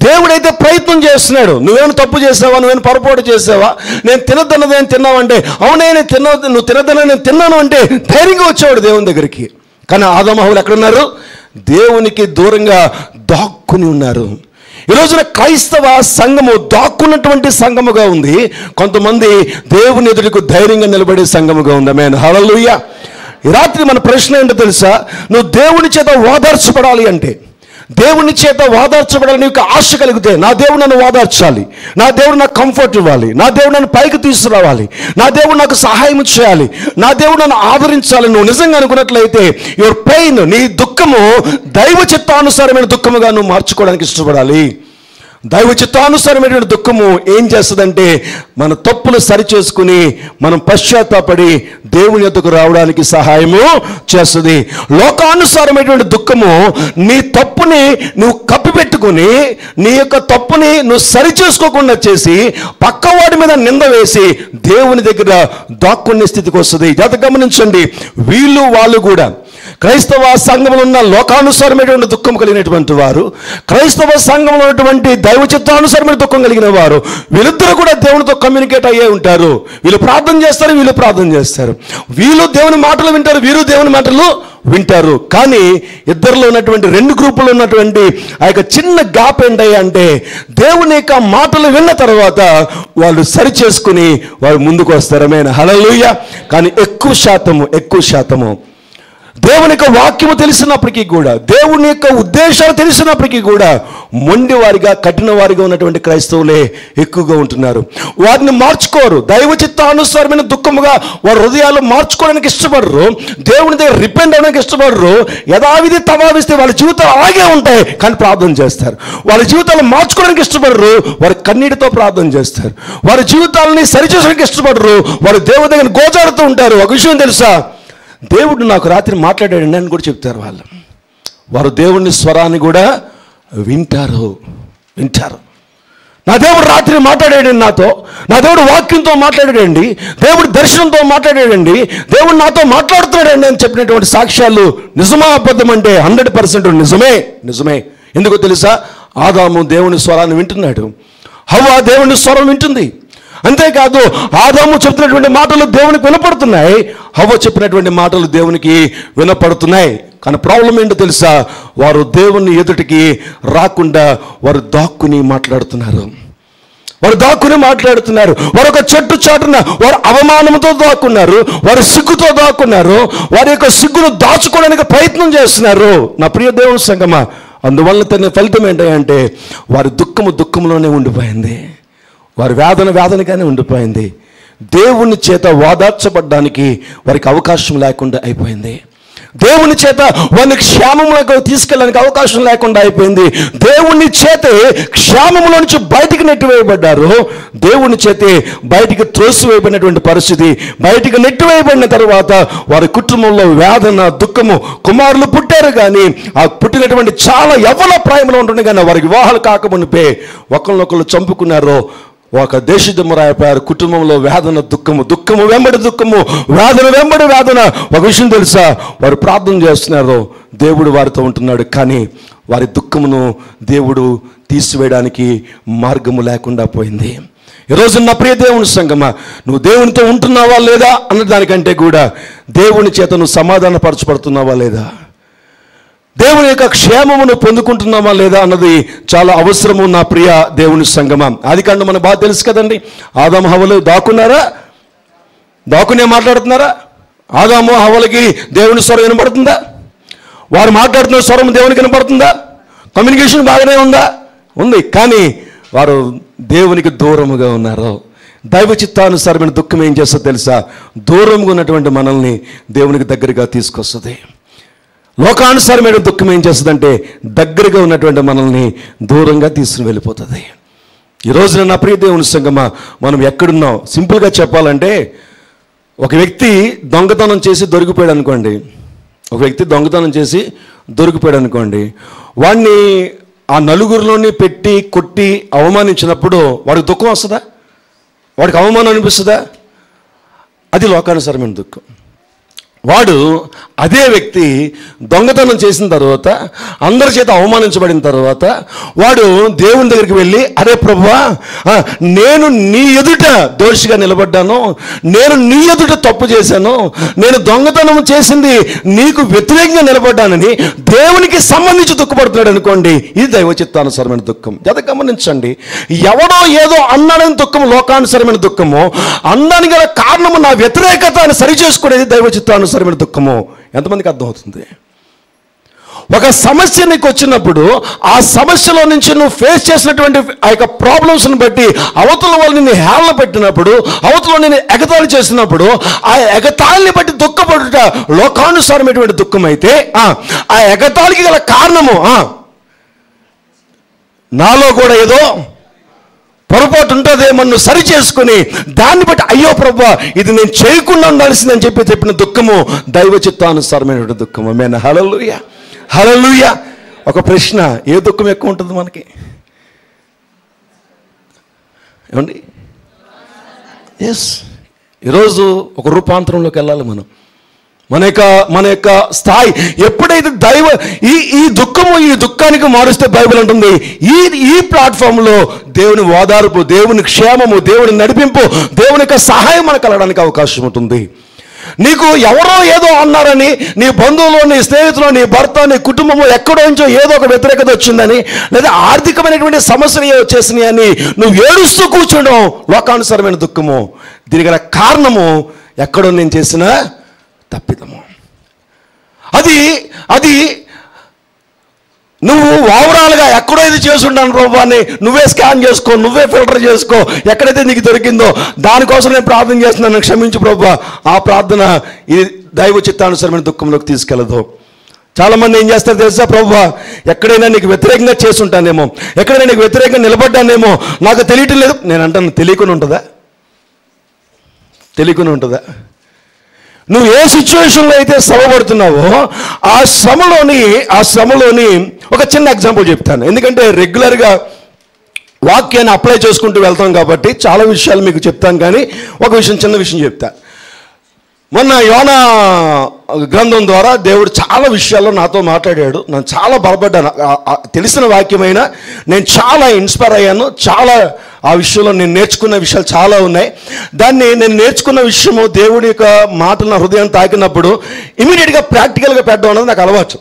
దేవుడైతే ప్రయత్నం చేస్తున్నాడు. నువ్వేమైనా తప్పు చేసావా, నువ్వేమైనా పొరపాటు చేసావా, నేను తినద్దన్నది నేను తిన్నావంటే, అవునే నేను తిన్నావు, నువ్వు తినద్దన్నది నేను తిన్నాను అంటే ధైర్యంగా వచ్చేవాడు దేవుని దగ్గరికి. కానీ ఆదాము హవ్వలు ఎక్కడున్నారు? దేవునికి దూరంగా దాక్కుని ఉన్నారు. ఈ రోజున క్రైస్తవ సంఘము దాక్కున్నటువంటి సంఘముగా ఉంది. కొంతమంది దేవుని ఎదుటికి ధైర్యంగా నిలబడే సంఘముగా ఉంది. ఆమేన్, హల్లెలూయా. ఈ రాత్రి మన ప్రశ్న ఏంటో తెలుసా? నువ్వు దేవుని చేత ఓదార్చబడాలి అంటే, దేవుని చేత ఓదార్చబడాలి నీకు ఆశ కలిగితే, నా దేవుడు నన్ను ఓదార్చాలి, నా దేవుడు నాకు కంఫర్ట్ ఇవ్వాలి, నా దేవుడు నన్ను పైకి తీసుకురావాలి, నా దేవుడు నాకు సహాయం చేయాలి, నా దేవుడు నన్ను ఆదరించాలి, నువ్వు నిజంగా అనుకున్నట్లయితే యువర్ పెయిన్, నీ దుఃఖము దైవ చిత్తానుసారమైన దుఃఖముగా నువ్వు మార్చుకోవడానికి ఇష్టపడాలి. దైవ చిత్తానుసారమైనటువంటి దుఃఖము ఏం చేస్తుందంటే మన తప్పులు సరిచేసుకుని మనం పశ్చాత్తాపడి దేవుని యొద్దకు రావడానికి సహాయము చేస్తుంది. లోకానుసారమైనటువంటి దుఃఖము నీ తప్పుని నువ్వు కప్పిపెట్టుకుని, నీ యొక్క తప్పుని నువ్వు సరిచేసుకోకుండా చేసి పక్కవాడి మీద నింద వేసి దేవుని దగ్గర దాక్కునే స్థితికి వస్తుంది. జాగ్రత్తగా గమనించండి, వీళ్ళు వాళ్ళు కూడా క్రైస్తవ సంఘంలో ఉన్న లోకానుసారమైనటువంటి దుఃఖం కలిగినటువంటి వారు, క్రైస్తవ సంఘంలో ఉన్నటువంటి దైవ చిత్తానుసారమైన దుఃఖం కలిగిన వారు, వీళ్ళిద్దరూ కూడా దేవునితో కమ్యూనికేట్ అయ్యే ఉంటారు. వీళ్ళు ప్రార్థన చేస్తారు, వీళ్ళు ప్రార్థన చేస్తారు, వీళ్ళు దేవుని మాటలు వింటారు, వీరు దేవుని మాటలు వింటారు. కానీ ఇద్దరిలో ఉన్నటువంటి రెండు గ్రూపులు ఉన్నటువంటి ఆ యొక్క చిన్న గ్యాప్ ఏంటయ్యా అంటే, దేవుని యొక్క మాటలు విన్న తర్వాత వాళ్ళు సరి చేసుకుని వారు ముందుకు వస్తారు. ఆమేన్, హల్లెలూయా. కానీ ఎక్కువ శాతము దేవుని యొక్క వాక్యము తెలిసినప్పటికీ కూడా, దేవుని యొక్క ఉద్దేశాలు తెలిసినప్పటికీ కూడా మొండి వారిగా, కఠిన వారిగా ఉన్నటువంటి క్రైస్తవులే ఎక్కువగా ఉంటున్నారు. వారిని మార్చుకోరు. దైవ చిత్తానుసారమైన దుఃఖముగా వారి హృదయాలు మార్చుకోవడానికి ఇష్టపడరు, దేవుని దగ్గర రిపెండ్ అవ్వడానికి ఇష్టపడరు. యథావిధి తమావిస్తే వాళ్ళ జీవితాలు అలాగే ఉంటాయి, కానీ ప్రార్థన చేస్తారు. వాళ్ళ జీవితాలు మార్చుకోవడానికి ఇష్టపడరు, వారి కన్నీటితో ప్రార్థన చేస్తారు. వారి జీవితాలని సరిచేయడానికి ఇష్టపడరు, వారు దేవుని దగ్గర గోజాడుతూ ఉంటారు. ఒక విషయం తెలుసా, దేవుడు నాకు రాత్రి మాట్లాడాడండి అని కూడా చెప్తారు వాళ్ళు. వారు దేవుని స్వరాన్ని కూడా వింటారు. నా దేవుడు రాత్రి మాట్లాడాడండి నాతో, నా దేవుడు వాక్యంతో మాట్లాడాడండి, దేవుడు దర్శనంతో మాట్లాడాడండి, దేవుడు నాతో మాట్లాడుతున్నాడండి అని చెప్పినటువంటి సాక్ష్యాలు నిజమా అబద్ధం అంటే 100% నిజమే. ఎందుకో తెలుసా? ఆదాము దేవుని స్వరాన్ని వింటున్నాడు, హవ్వ దేవుని స్వరం వింటుంది. అంతేకాదు, ఆదాము చెప్పినటువంటి మాటలు దేవునికి వినపడుతున్నాయి, హవ్వ చెప్పినటువంటి మాటలు దేవునికి వినపడుతున్నాయి. కానీ ప్రాబ్లం ఏంటో తెలుసా? వారు దేవుని ఎదుటికి రాకుండా వారు దాక్కుని మాట్లాడుతున్నారు. వారు ఒక చెట్టు చాటున వారు అవమానంతో దాక్కున్నారు, వారు సిగ్గుతో దాక్కున్నారు, వారి యొక్క సిగ్గును దాచుకోవడానికి ప్రయత్నం చేస్తున్నారు. నా ప్రియ దేవుని సంగమా, అందువల్ల తన ఫలితం ఏంటంటే వారి దుఃఖములోనే ఉండిపోయింది, వారి వేదనగానే ఉండిపోయింది. దేవుని చేత ఓదార్చబడ్డానికి వారికి అవకాశం లేకుండా అయిపోయింది. దేవుని చేత వారిని క్షేమంలోకి తీసుకెళ్ళడానికి అవకాశం లేకుండా అయిపోయింది. దేవుని చేతే క్షేమంలో నుంచి బయటికి నెట్టివేయబడ్డారు. దేవుని చేతే బయటికి త్రోసివేయబడినటువంటి పరిస్థితి. బయటికి నెట్టివేయబడిన తర్వాత వారి కుటుంబంలో వేదన, దుఃఖము. కుమారులు పుట్టారు కానీ ఆ పుట్టినటువంటి చాలా యవ్వన ప్రాయంలో ఉంటుంది కానీ వారికి వివాహాలు కాకమునిపే ఒకరినొకరు చంపుకున్నారు. ఒక దేశదిమ్మరాయిపోయారు. కుటుంబంలో వేదన, దుఃఖము, దుఃఖము వెంబడి దుఃఖము, వేదన వెంబడి వేదన. ఒక విషయం తెలుసా, వారు ప్రార్థన చేస్తున్నారు, దేవుడు వారితో ఉంటున్నాడు, కానీ వారి దుఃఖమును దేవుడు తీసివేయడానికి మార్గము లేకుండా పోయింది. ఈరోజు నా ప్రియ దేవుని సంగమా, నువ్వు దేవునితో ఉంటున్నావా లేదా అన్న దానికంటే కూడా దేవుని చేత నువ్వు సమాధానపరచబడుతున్నావా లేదా, దేవుని యొక్క క్షేమమును పొందుకుంటున్నామా లేదా అన్నది చాలా అవసరము నా ప్రియ దేవుని సంగమా. ఆదికాండం మనకు బాగా తెలుసు కదండి. ఆదాము హవ్వలు దాక్కునే మాట్లాడుతున్నారా? ఆదాము హవ్వలకి దేవుని స్వరం వినపడుతుందా? వారు మాట్లాడుతున్న స్వరం దేవునికి వినపడుతుందా? కమ్యూనికేషన్ బాగానే ఉంది. కానీ వారు దేవునికి దూరముగా ఉన్నారు. దైవ చిత్తానుసారమైన దుఃఖం ఏం చేస్తుందో తెలుసా? దూరంగా ఉన్నటువంటి మనల్ని దేవునికి దగ్గరగా తీసుకొస్తుంది. లోకానుసారమైన దుఃఖం ఏం చేస్తుందంటే దగ్గరగా ఉన్నటువంటి మనల్ని దూరంగా తీసుకుని వెళ్ళిపోతుంది. ఈరోజు నా ప్రియ దేవుని సంగమా, మనం ఎక్కడున్నాం? సింపుల్గా చెప్పాలంటే, ఒక వ్యక్తి దొంగతనం చేసి దొరికిపోయాడు అనుకోండి. వాడిని ఆ నలుగురిలోని పెట్టి కొట్టి అవమానించినప్పుడు వాడికి దుఃఖం వస్తుందా? వాడికి అవమానం అనిపిస్తుందా? అది లోకానుసారమైన దుఃఖం. వాడు అదే వ్యక్తి దొంగతనం చేసిన తర్వాత, అందరి చేత అవమానించబడిన తర్వాత వాడు దేవుని దగ్గరికి వెళ్ళి, అరే ప్రభువా, నేను నీ ఎదుట దోషిగా నిలబడ్డాను, నేను నీ ఎదుట తప్పు చేశాను, నేను దొంగతనం చేసింది నీకు వ్యతిరేకంగా నిలబడ్డానని దేవునికి సంబంధించి దుఃఖపడుతున్నాడు అనుకోండి. ఇది దైవ చిత్తానుసారమైన దుఃఖం. అది గమనించండి. ఎవడో ఏదో అన్నాడని దుఃఖం లోకానుసారమైన దుఃఖము, అన్నానికి గల కారణము నా వ్యతిరేకత అని సరి చేసుకునేది దైవ చిత్తానుసారమైన దుఃఖము. ఎంతమందికి అర్థమవుతుంది? ఒక సమస్య నీకు వచ్చినప్పుడు ఆ సమస్యలో నుంచి నువ్వు ఫేస్ చేసినటువంటి ఆ యొక్క ప్రాబ్లమ్స్ని బట్టి అవతల వాళ్ళు నిన్ను హేళన పెట్టినప్పుడు, అవతల నిన్ను ఎగతాళి చేసినప్పుడు ఆ ఎగతాళిని బట్టి దుఃఖపడుట లోకానుసారమైనటువంటి దుఃఖం అయితే, ఆ ఎగతాళికి గల కారణము నాలో కూడా ఏదో పొరపాటు ఉంటుందేమో సరి చేసుకుని దాన్ని బట్టి అయ్యో ప్రభువా ఇది నేను చేయకుండా ఉండాల్సిందని చెప్పిన దుఃఖము దైవ చిత్తానుసారమైనటువంటి దుఃఖము. ఆమేన్. హల్లెలూయా, హల్లెలూయా. ఒక ప్రశ్న, ఏ దుఃఖం ఎక్కువ ఉంటుంది మనకి? ఏమండి? ఎస్, ఈరోజు ఒక రూపాంతరంలోకి వెళ్ళాలి మనం. మన యొక్క స్థాయి ఎప్పుడైతే ఈ దుఃఖానికి మారుస్తే బైబిల్ అంటుంది, ఈ ప్లాట్ఫామ్లో దేవుని ఓదార్పు, దేవుని క్షేమము, దేవుని నడిపింపు, దేవుని యొక్క సహాయం మనకు కలగడానికి అవకాశం ఉంటుంది. నీకు ఎవరో ఏదో అన్నారని, నీ బంధువులు, నీ స్నేహితులు, నీ భర్త, నీ కుటుంబము ఎక్కడో నుంచో ఏదో ఒక వ్యతిరేకత వచ్చిందని, లేదా ఆర్థికమైనటువంటి సమస్యలు వచ్చేసినాయి అని నువ్వు ఏడుస్తూ కూర్చోవడం లోకానుసారమైన దుఃఖము. దీనికి గల కారణము ఎక్కడో నేను చేసిన తప్పిదము. అది నువ్వు ఓవరాల్గా ఎక్కడో ఇది చేసుంటాను ప్రభువాన్ని నువ్వే స్కాన్ చేసుకో, నువ్వే ఫిల్టర్ చేసుకో, ఎక్కడైతే నీకు దొరికిందో దానికోసం నేను ప్రార్థన చేస్తున్నాను, క్షమించు ప్రభువా. ఆ ప్రార్థన ఈ దైవ చిత్తానుసారమైన దుఃఖంలోకి తీసుకెళ్ళదు. చాలామంది ఏం చేస్తారు తెలుసా? ప్రభువా, ఎక్కడైనా నీకు వ్యతిరేకంగా చేసుంటానేమో, ఎక్కడైనా నీకు వ్యతిరేకంగా నిలబడ్డానేమో, నాకు తెలియటం లేదు. నేను అంటాను, తెలియకుండా ఉంటుందా? నువ్వు ఏ సిచ్యువేషన్లో అయితే శ్రమపడుతున్నావో ఆ శ్రమలోని ఒక చిన్న ఎగ్జాంపుల్ చెప్తాను. ఎందుకంటే రెగ్యులర్గా వాక్యాన్ని అప్లై చేసుకుంటూ వెళ్తాం కాబట్టి చాలా విషయాలు మీకు చెప్తాను. కానీ ఒక చిన్న విషయం చెప్తాను. మొన్న యోనా గ్రంథం ద్వారా దేవుడు చాలా విషయాల్లో నాతో మాట్లాడాడు. నేను చాలా బలపడ్డాను. తెలిసిన వాక్యమైనా నేను చాలా ఇన్స్పైర్ అయ్యాను. చాలా ఆ విషయంలో నేను నేర్చుకున్న విషయాలు చాలా ఉన్నాయి. నేను నేర్చుకున్న విషయము దేవుడి యొక్క మాటలు నా హృదయాన్ని తాకినప్పుడు ఇమీడియట్గా ప్రాక్టికల్గా పెట్టడం అనేది నాకు అలవాటు.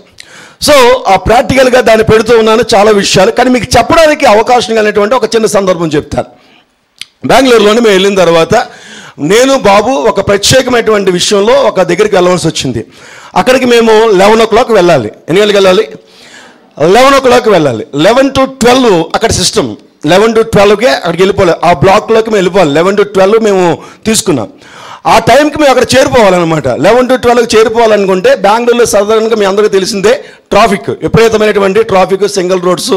సో ఆ ప్రాక్టికల్గా దాన్ని పెడుతూ ఉన్నాను చాలా విషయాలు. కానీ మీకు చెప్పడానికి అవకాశం కలిగినటువంటి ఒక చిన్న సందర్భం చెప్తాను. బెంగళూరులోనే మేము వెళ్ళిన తర్వాత నేను బాబు ఒక ప్రత్యేకమైనటువంటి విషయంలో ఒక దగ్గరికి వెళ్ళవలసి వచ్చింది. అక్కడికి మేము 11 o'clock వెళ్ళాలి. ఎన్ని గంటలకు వెళ్ళాలి? 11 o'clock వెళ్ళాలి. 11 to 12 అక్కడ సిస్టమ్. 11 to 12కే అక్కడికి వెళ్ళిపోవాలి, ఆ బ్లాక్లోకి మేము వెళ్ళిపోవాలి. 11 to 12 మేము తీసుకున్నాం. ఆ టైంకి మేము అక్కడ చేరిపోవాలన్నమాట. 11 to 12కి చేరిపోవాలనుకుంటే బెంగళూరులో సాధారణంగా మీ అందరికీ తెలిసిందే ట్రాఫిక్, విపరీతమైనటువంటి ట్రాఫిక్, సింగిల్ రోడ్స్.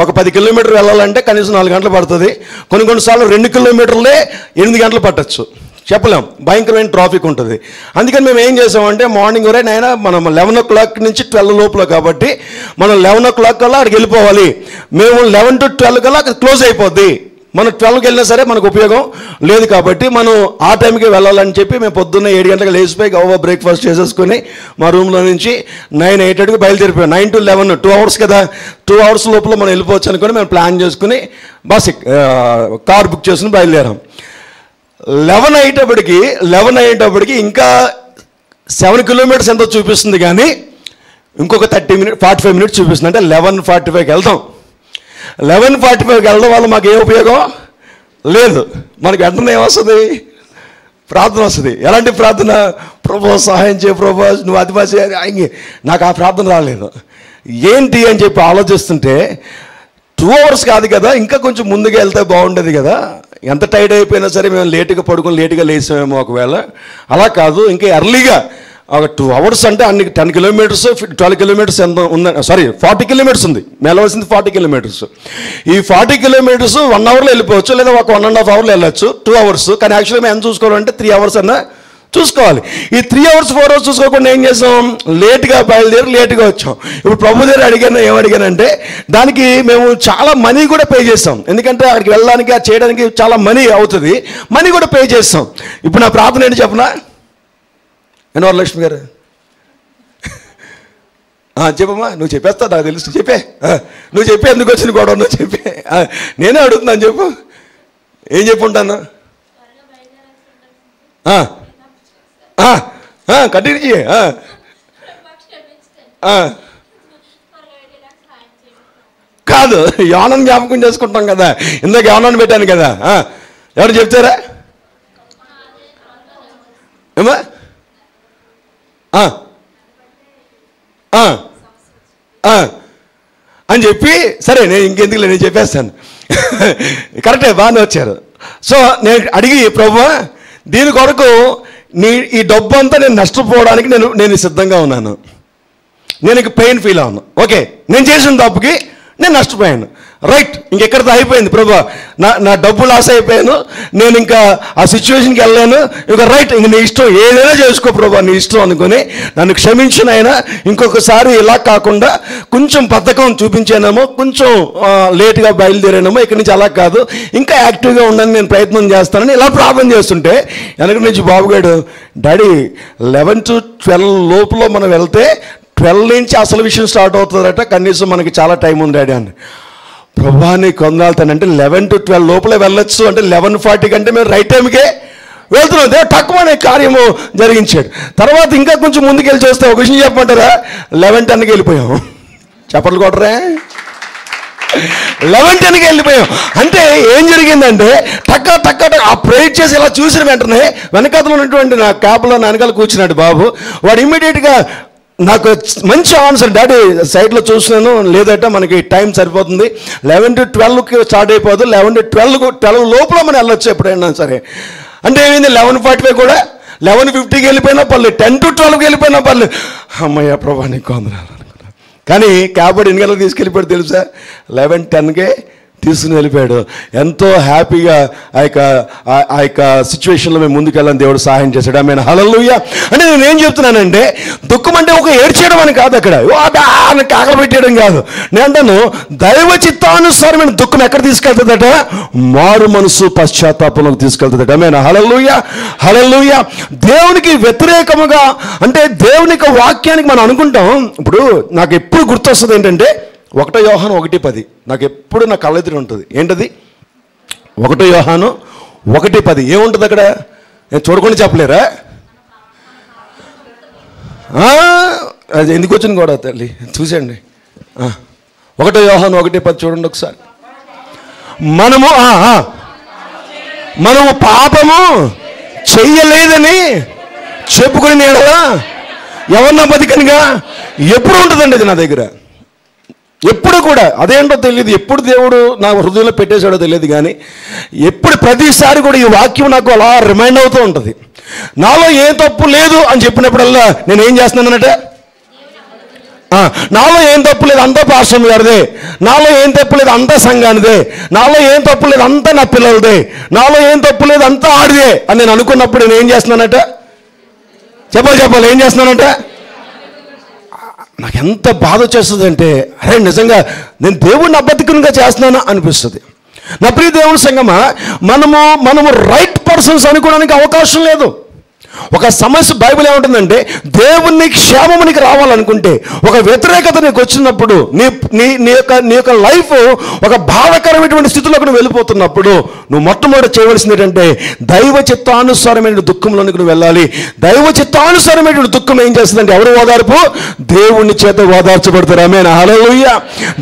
ఒక 10 కిలోమీటర్లు వెళ్ళాలంటే కనీసం 4 గంటలు పడుతుంది. కొన్నిసార్లు 2 కిలోమీటర్లే 8 గంటలు పట్టచ్చు, చెప్పలేం, భయంకరమైన ట్రాఫిక్ ఉంటుంది. అందుకని మేము ఏం చేసామంటే మార్నింగ్ నైనా మనం 11 o'clock నుంచి 12 లోపల కాబట్టి మనం 11 o'clock కల్లా అక్కడికి వెళ్ళిపోవాలి. మేము 11 to 12 కల్లా అక్కడ క్లోజ్ అయిపోద్ది. మనం 12కి వెళ్ళినా సరే మనకు ఉపయోగం లేదు కాబట్టి మనం ఆ టైంకి వెళ్ళాలని చెప్పి మేము పొద్దున్న 7 గంటలకు లేచిపోయి గవ్వ బ్రేక్ఫాస్ట్ చేసేసుకుని మా రూమ్లో నుంచి 9, 8కి బయలుదేరిపోయాం. 9 to 11 2 hours కదా, 2 hours లోపల మనం వెళ్ళిపోవచ్చు అనుకుని మేము ప్లాన్ చేసుకుని బస్ కార్ బుక్ చేసుకుని బయలుదేరాం. 11 అయ్యేటప్పటికి ఇంకా 7 kilometers ఎంతో చూపిస్తుంది, కానీ ఇంకొక 45 minutes చూపిస్తుంది. అంటే 11:45కి వెళ్తాం. 11:45కి వెళ్ళడం వల్ల మాకు ఏ ఉపయోగం లేదు. మనకి వెంటనే ఏమొస్తుంది? ప్రార్థన వస్తుంది. ఎలాంటి ప్రార్థన? ప్రభు సహాయం చేయ, ప్రభు నువ్వు అతిపాస. నాకు ఆ ప్రార్థన రాలేదు. ఏంటి అని చెప్పి ఆలోచిస్తుంటే 2 hours కాదు కదా, ఇంకా కొంచెం ముందుగా వెళ్తే బాగుండేది కదా. ఎంత టైర్డ్ అయిపోయినా సరే మేము లేటుగా పడుకొని లేటుగా లేసామేమో ఒకవేళ. అలా కాదు, ఇంకా ఎర్లీగా ఒక 2 hours అంటే అన్ని 10 kilometers 12 kilometers ఎంత ఉంది, 40 kilometers ఉంది. వెళ్ళవలసింది 40 kilometers. ఈ 40 kilometers 1 hourలో వెళ్ళిపోవచ్చు, లేదా ఒక 1.5 hourలో వెళ్ళచ్చు. 2 hours, కానీ యాక్చువల్గా మేము ఎంత చూసుకోవాలంటే 3 hours అన్నా చూసుకోవాలి. ఈ 3 hours 4 hours చూసుకోకుండా ఏం చేసాం? లేట్గా బయలుదేరి లేట్గా వచ్చాం. ఇప్పుడు ప్రభు దగ్గర ఏమడిగానంటే దానికి మేము చాలా మనీ కూడా పే చేస్తాం. ఎందుకంటే అక్కడికి వెళ్ళడానికి చేయడానికి చాలా మనీ అవుతుంది, మనీ కూడా పే చేస్తాం. ఇప్పుడు నా ప్రార్థన ఏంటి చెప్పనా? లక్ష్మి గారు చెప్పమ్మా. నువ్వు చెప్పేస్తా, నాకు తెలుసు. చెప్పే, నువ్వు చెప్పి ఎందుకు వచ్చిన గొడవ, నువ్వు చెప్పే. నేనే అడుగుతున్నాను, చెప్పు. ఏం చెప్పుంటాను? కంటిన్యూ చేయ. కాదు, యోనాను జ్ఞాపకం చేసుకుంటాం కదా, ఇందాక యోనాను పెట్టాను కదా. ఎవరు చెప్తారా ఏమా? అని చెప్పి సరే నేను ఇంకెందుకు నేను చెప్పేస్తాను. కరెక్టే, బాగానే వచ్చారు. సో నేను అడిగి, ప్రభు దీని కొరకు ఈ డబ్బు అంతా నేను నష్టపోవడానికి నేను సిద్ధంగా ఉన్నాను. నేను ఇంక పెయిన్ ఫీల్ అవును. ఓకే, నేను చేసిన తప్పుకి నేను నష్టపోయాను. రైట్, ఇంకెక్కడితో అయిపోయింది ప్రభు, నా డబ్బు లాస్ అయిపోయాను, నేను ఇంకా ఆ సిచ్యువేషన్కి వెళ్ళాను. ఇక రైట్, ఇంక నీ ఇష్టం, ఏదైనా చేసుకో ప్రభు, నీ ఇష్టం అనుకుని నన్ను క్షమించిన ఆయన ఇంకొకసారి ఇలా కాకుండా కొంచెం పథకం చూపించానేమో, కొంచెం లేట్గా బయలుదేరానేమో, ఇక్కడి నుంచి అలా కాదు, ఇంకా యాక్టివ్గా ఉండని నేను ప్రయత్నం చేస్తానని ఇలా ప్రార్థన చేస్తుంటే వెనక నుంచి బాబుగాడు, డాడీ 11 to 12 లోపల మనం వెళ్తే 12 నుంచి అసలు విషయం స్టార్ట్ అవుతుందట, కనీసం మనకి చాలా టైం ఉంది డాడీ అని. ప్రభాని కొందాల్తానంటే 11 to 12 లోపలే వెళ్ళొచ్చు అంటే 11:40 కంటే మేము రైట్ టైంకే వెళ్తున్నాం. దేవుడు తక్కువ అనే కార్యము జరిగించాడు. తర్వాత ఇంకా కొంచెం ముందుకెళ్ళి చూస్తే ఒక విషయం చెప్పమంటారా? 11:10కి వెళ్ళిపోయాం. చప్పట్లు కొట్టరా? 11:10కి వెళ్ళిపోయాం. అంటే ఏం జరిగిందంటే టక్క ఆ ప్రేయర్ చేసి ఇలా చూసిన వెంటనే వెనకాతలో ఉన్నటువంటి నా క్యాబ్లో నా వెనకాల కూర్చున్నాడు బాబు. వాడు ఇమ్మీడియట్గా నాకు మంచి ఆన్సర్, డాడీ సైట్లో చూస్తున్నాను, లేదట మనకి టైం సరిపోతుంది, 11 to 12కి స్టార్ట్ అయిపోదు, 11 to 12 లోపల మనం వెళ్ళొచ్చు ఎప్పుడైనా సరే. అంటే ఏమైంది? 11:45 కూడా 11:50కి వెళ్ళిపోయినా పర్లేదు, 10 to 12కి వెళ్ళిపోయినా పర్లేదు. అమ్మయ్య ప్రభా నీకు వందనాలు అనుకున్నా. కానీ క్యాబ్ ఎన్ని గంటలకు తీసుకెళ్ళిపోయాడు తెలుసా? 11:10కే తీసుకుని వెళ్ళిపోయాడు. ఎంతో హ్యాపీగా ఆ యొక్క సిచ్యువేషన్లో మేము ముందుకెళ్ళాలని దేవుడు సహాయం చేశాడు. ఆమేన్, హల్లెలూయా. అంటే నేను ఏం చెప్తున్నానంటే దుఃఖం అంటే ఒక ఏడ్చేయడం అని కాదు, అక్కడ కాకలు పెట్టేయడం కాదు. నేను అంటాను దైవ చిత్తానుసారమైన దుఃఖం ఎక్కడ తీసుకెళ్తుందట? మారు మనసు పశ్చాత్తాపంలోకి తీసుకెళ్తుందట. ఆమేన్, హల్లెలూయా, హల్లెలూయా. దేవునికి వ్యతిరేకముగా అంటే దేవుని యొక్క వాక్యానికి మనం అనుకుంటాం. ఇప్పుడు నాకు ఎప్పుడు గుర్తొస్తుంది ఏంటంటే 1 యోహాను 1:10 నాకు ఎప్పుడు నా కళ్ళెదురు ఉంటుంది. ఏంటది? 1 యోహాను 1:10 ఏముంటుంది అక్కడ? నేను చూడకుండా చెప్పలేరా? అది ఎందుకు వచ్చింది కూడా తల్లి చూసండి. 1 యోహాను 1:10 చూడండి ఒకసారి. మనము పాపము చెయ్యలేదని చెప్పుకుని నేడలా ఎవరన్నా బతికనిగా ఎప్పుడు ఉంటుందండి అది నా దగ్గర. ఎప్పుడు కూడా అదేంటో తెలియదు, ఎప్పుడు దేవుడు నా హృదయంలో పెట్టేశాడో తెలియదు, కానీ ఎప్పుడు ప్రతిసారి కూడా ఈ వాక్యం నాకు అలా రిమైండ్ అవుతూ ఉంటుంది. నాలో ఏం తప్పు లేదు అని చెప్పినప్పుడల్లా నేను ఏం చేస్తున్నానంటే, నాలో ఏం తప్పు లేదు అంతా పాస్టర్ గారిదే, నాలో ఏం తప్పు లేదు అంతా సంఘానిదే, నాలో ఏం తప్పు లేదు అంతా నా పిల్లలదే, నాలో ఏం తప్పు లేదు అంతా ఆడిదే అని నేను అనుకున్నప్పుడు నేను ఏం చేస్తున్నానంటే, చెప్పాలి ఏం చేస్తున్నానంటే, నాకు ఎంత బాధ వచ్చేస్తుంది అంటే, అరే నిజంగా నేను దేవుడిని అబద్ధికంగా చేస్తున్నాను అనిపిస్తుంది. నా ప్రియ దేవుని సంగమా, మనము రైట్ పర్సన్స్ అనుకోవడానికి అవకాశం లేదు. ఒక సమస్య బైబిల్ ఏముంటుందంటే, దేవుని క్షేమము నీకు రావాలనుకుంటే, ఒక వ్యతిరేకత నీకు వచ్చినప్పుడు, నీ యొక్క లైఫ్ ఒక బాధకరమైనటువంటి స్థితిలోకి నువ్వు వెళ్ళిపోతున్నప్పుడు నువ్వు మొట్టమొదటి చేయవలసింది ఏంటంటే, దైవ చిత్తానుసారమైన దుఃఖంలోనికి నువ్వు వెళ్ళాలి. దైవ చిత్తానుసారమైనటువంటి దుఃఖం ఏం చేస్తుందంటే, ఎవరు ఓదార్పు? దేవుని చేత ఓదార్చబడతారు. ఆమేన్, హల్లెలూయా.